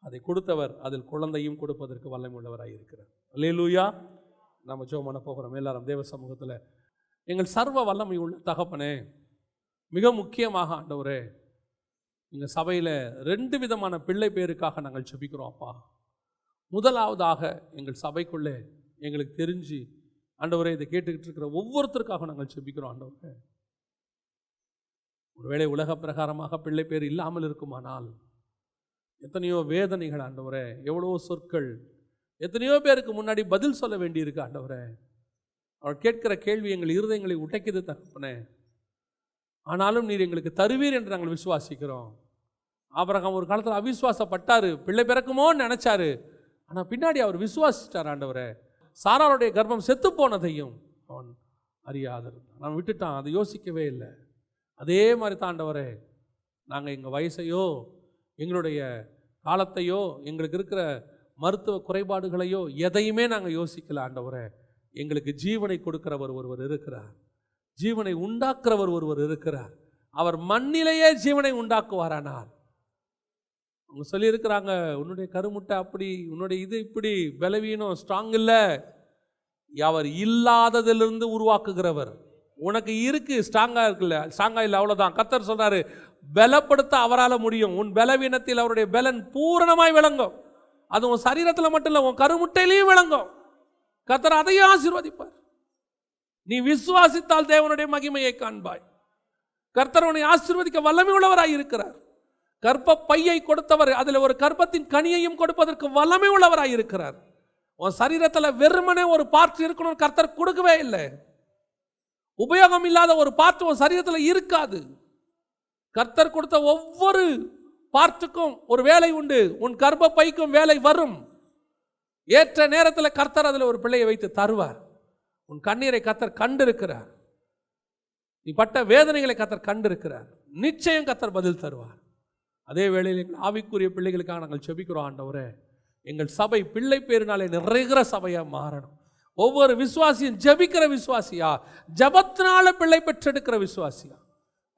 Speaker 1: அதை கொடுத்தவர் அதில் குழந்தையும் கொடுப்பதற்கு வல்லமையுள்ளவராக இருக்கிறார். அல்லேலூயா. நம்ம ஜெபம் பண்ண போகிறோம் எல்லாரும் தேவ சமூகத்தில். எங்கள் சர்வ வல்லமை உள்ள தகப்பனே, மிக முக்கியமாக ஆண்டவரே, எங்கள் சபையில் 2 விதமான பிள்ளை பேருக்காக நாங்கள் ஜெபிக்கிறோம் அப்பா. முதலாவதாக எங்கள் சபைக்குள்ளே எங்களுக்கு தெரிஞ்சு ஆண்டவரே இதை கேட்டுக்கிட்டு இருக்கிற ஒவ்வொருத்தருக்காக நாங்கள் ஜெபிக்கிறோம் ஆண்டவரே. ஒருவேளை உலக பிரகாரமாக பிள்ளை பேர் இல்லாமல் இருக்குமானால், எத்தனையோ வேதனைகள் ஆண்டவரே, எவ்வளோ சொற்கள், எத்தனையோ பேருக்கு முன்னாடி பதில் சொல்ல வேண்டியிருக்கு ஆண்டவரே. அவர் கேட்கிற கேள்வி எங்கள் இருதயங்களை உடைக்குது தகப்பனே. ஆனாலும் நீர் எங்களுக்கு தருவீர் என்று நாங்கள் விசுவாசிக்கிறோம். ஆபிரகாம் ஒரு காலத்தில் அவிசுவாசப்பட்டார், பிள்ளை பிறக்குமோன்னு நினைச்சாரு. ஆனால் பின்னாடி அவர் விசுவாசிச்சார் ஆண்டவரே. சாராளுடைய கர்ப்பம் செத்து போனதையும் அவன் அறியாதிருந்தான், அவன் விட்டுட்டான், அதை யோசிக்கவே இல்லை. அதே மாதிரி தான் ஆண்டவரே, நாங்கள் எங்கள் வயசையோ எங்களுடைய காலத்தையோ எங்களுக்கு இருக்கிற மருத்துவ குறைபாடுகளையோ எதையுமே நாங்கள் யோசிக்கல ஆண்டவரே. எங்களுக்கு ஜீவனை கொடுக்கிறவர் ஒருவர் இருக்கிறார், ஜீவனை உண்டாக்குறவர் ஒருவர் இருக்கிறார். அவர் மண்ணிலேயே ஜீவனை உண்டாக்குவாரானார். அவங்க சொல்லியிருக்கிறாங்க, உன்னுடைய கருமுட்டை அப்படி, உன்னுடைய இது இப்படி, பலவீனம், ஸ்ட்ராங் இல்லை. அவர் இல்லாததிலிருந்து உருவாக்குகிறவர். உனக்கு இருக்கு, ஸ்ட்ராங்காக இருக்குல்ல, ஸ்ட்ராங்காக இல்லை, அவ்வளோதான். கர்த்தர் சொல்றாரு, பலப்படுத்த அவரால் முடியும். உன் பலவீனத்தில் அவருடைய பலன் பூரணமாய் விளங்கும். அது உன் சரீரத்தில் மட்டும் இல்லை, உன் கருமுட்டையிலையும் விளங்கும். கர்த்தர் அதையும் ஆசீர்வதிப்பார். நீ விசுவாசித்தால் தேவனுடைய மகிமையை காண்பாய். கர்த்தர் உன்னை ஆசீர்வதிக்க வல்லமை உள்ளவராய் இருக்கிறார். கர்ப்ப பையை கொடுத்தவர் அதில் ஒரு கர்ப்பத்தின் கனியையும் கொடுப்பதற்கு வல்லமை உள்ளவராய் இருக்கிறார். உன் சரீரத்தில் வெறுமனே ஒரு பார்ட் இருக்கணும்னு கர்த்தர் கொடுக்கவே இல்லை. உபயோகம் இல்லாத ஒரு பார்ட் உன் சரீரத்தில் இருக்காது. கர்த்தர் கொடுத்த ஒவ்வொரு பார்ட்டுக்கும் ஒரு வேலை உண்டு. உன் கர்ப்ப பைக்கும் வேலை வரும். ஏற்ற நேரத்தில் கர்த்தர் அதில் ஒரு பிள்ளையை வைத்து தருவார். உன் கண்ணீரை கர்த்தர் கண்டிருக்கிறார். நீ பட்ட வேதனைகளை கர்த்தர் கண்டிருக்கிறார். நிச்சயம் கர்த்தர் பதில் தருவார். அதே வேளையில் எங்கள் ஆவிக்குரிய பிள்ளைகளுக்காக நாங்கள் ஜெபிக்கிறோம் ஆண்டவரே. எங்கள் சபை பிள்ளை பேரினாலே நிறைகிற சபையாக மாறணும். ஒவ்வொரு விசுவாசியும் ஜெபிக்கிற விசுவாசியா, ஜபத்தினால பிள்ளை பெற்றெடுக்கிற விசுவாசியா,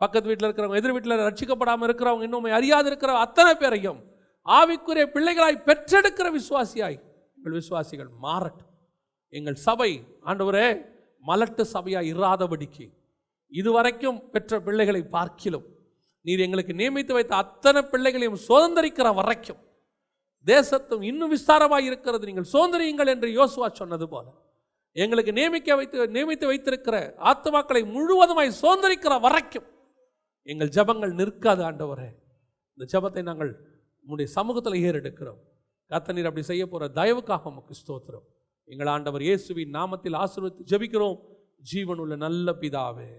Speaker 1: பக்கத்து வீட்டில் இருக்கிறவங்க, எதிர் வீட்டில் ரட்சிக்கப்படாமல் இருக்கிறவங்க, இன்னும் அறியாது இருக்கிற அத்தனை பேரையும் ஆவிக்குரிய பிள்ளைகளாய் பெற்றெடுக்கிற விசுவாசியாய் எங்கள் விசுவாசிகள் மாறட்டும். எங்கள் சபை ஆண்டவரே மலட்டு சபையாய் இராதபடிக்கு இதுவரைக்கும் பெற்ற பிள்ளைகளை பார்க்கிலும் நீர் எங்களுக்கு நியமித்து வைத்த அத்தனை பிள்ளைகளையும் சுதந்திரிக்கிற வரைக்கும் தேசத்தும் இன்னும் விஸ்தாரமாக இருக்கிறது, நீங்கள் சுதந்திரியுங்கள் என்று யோசுவா சொன்னது போல எங்களுக்கு நியமித்து வைத்திருக்கிற ஆத்துமாக்களை முழுவதுமாய் சுதந்திரிக்கிற வரைக்கும் எங்கள் ஜபங்கள் நிற்காது ஆண்டவரே. இந்த ஜபத்தை நாங்கள் உங்களுடைய சமூகத்தில் ஏறெடுக்கிறோம். கர்த்தர் நீர் அப்படி செய்ய போகிற தயவுக்காக உமக்கு ஸ்தோத்திரம். எங்கள் ஆண்டவர் இயேசுவின் நாமத்தில் ஆசீர்வதித்து ஜெபிக்கிறோம் ஜீவனுள்ள நல்ல பிதாவே,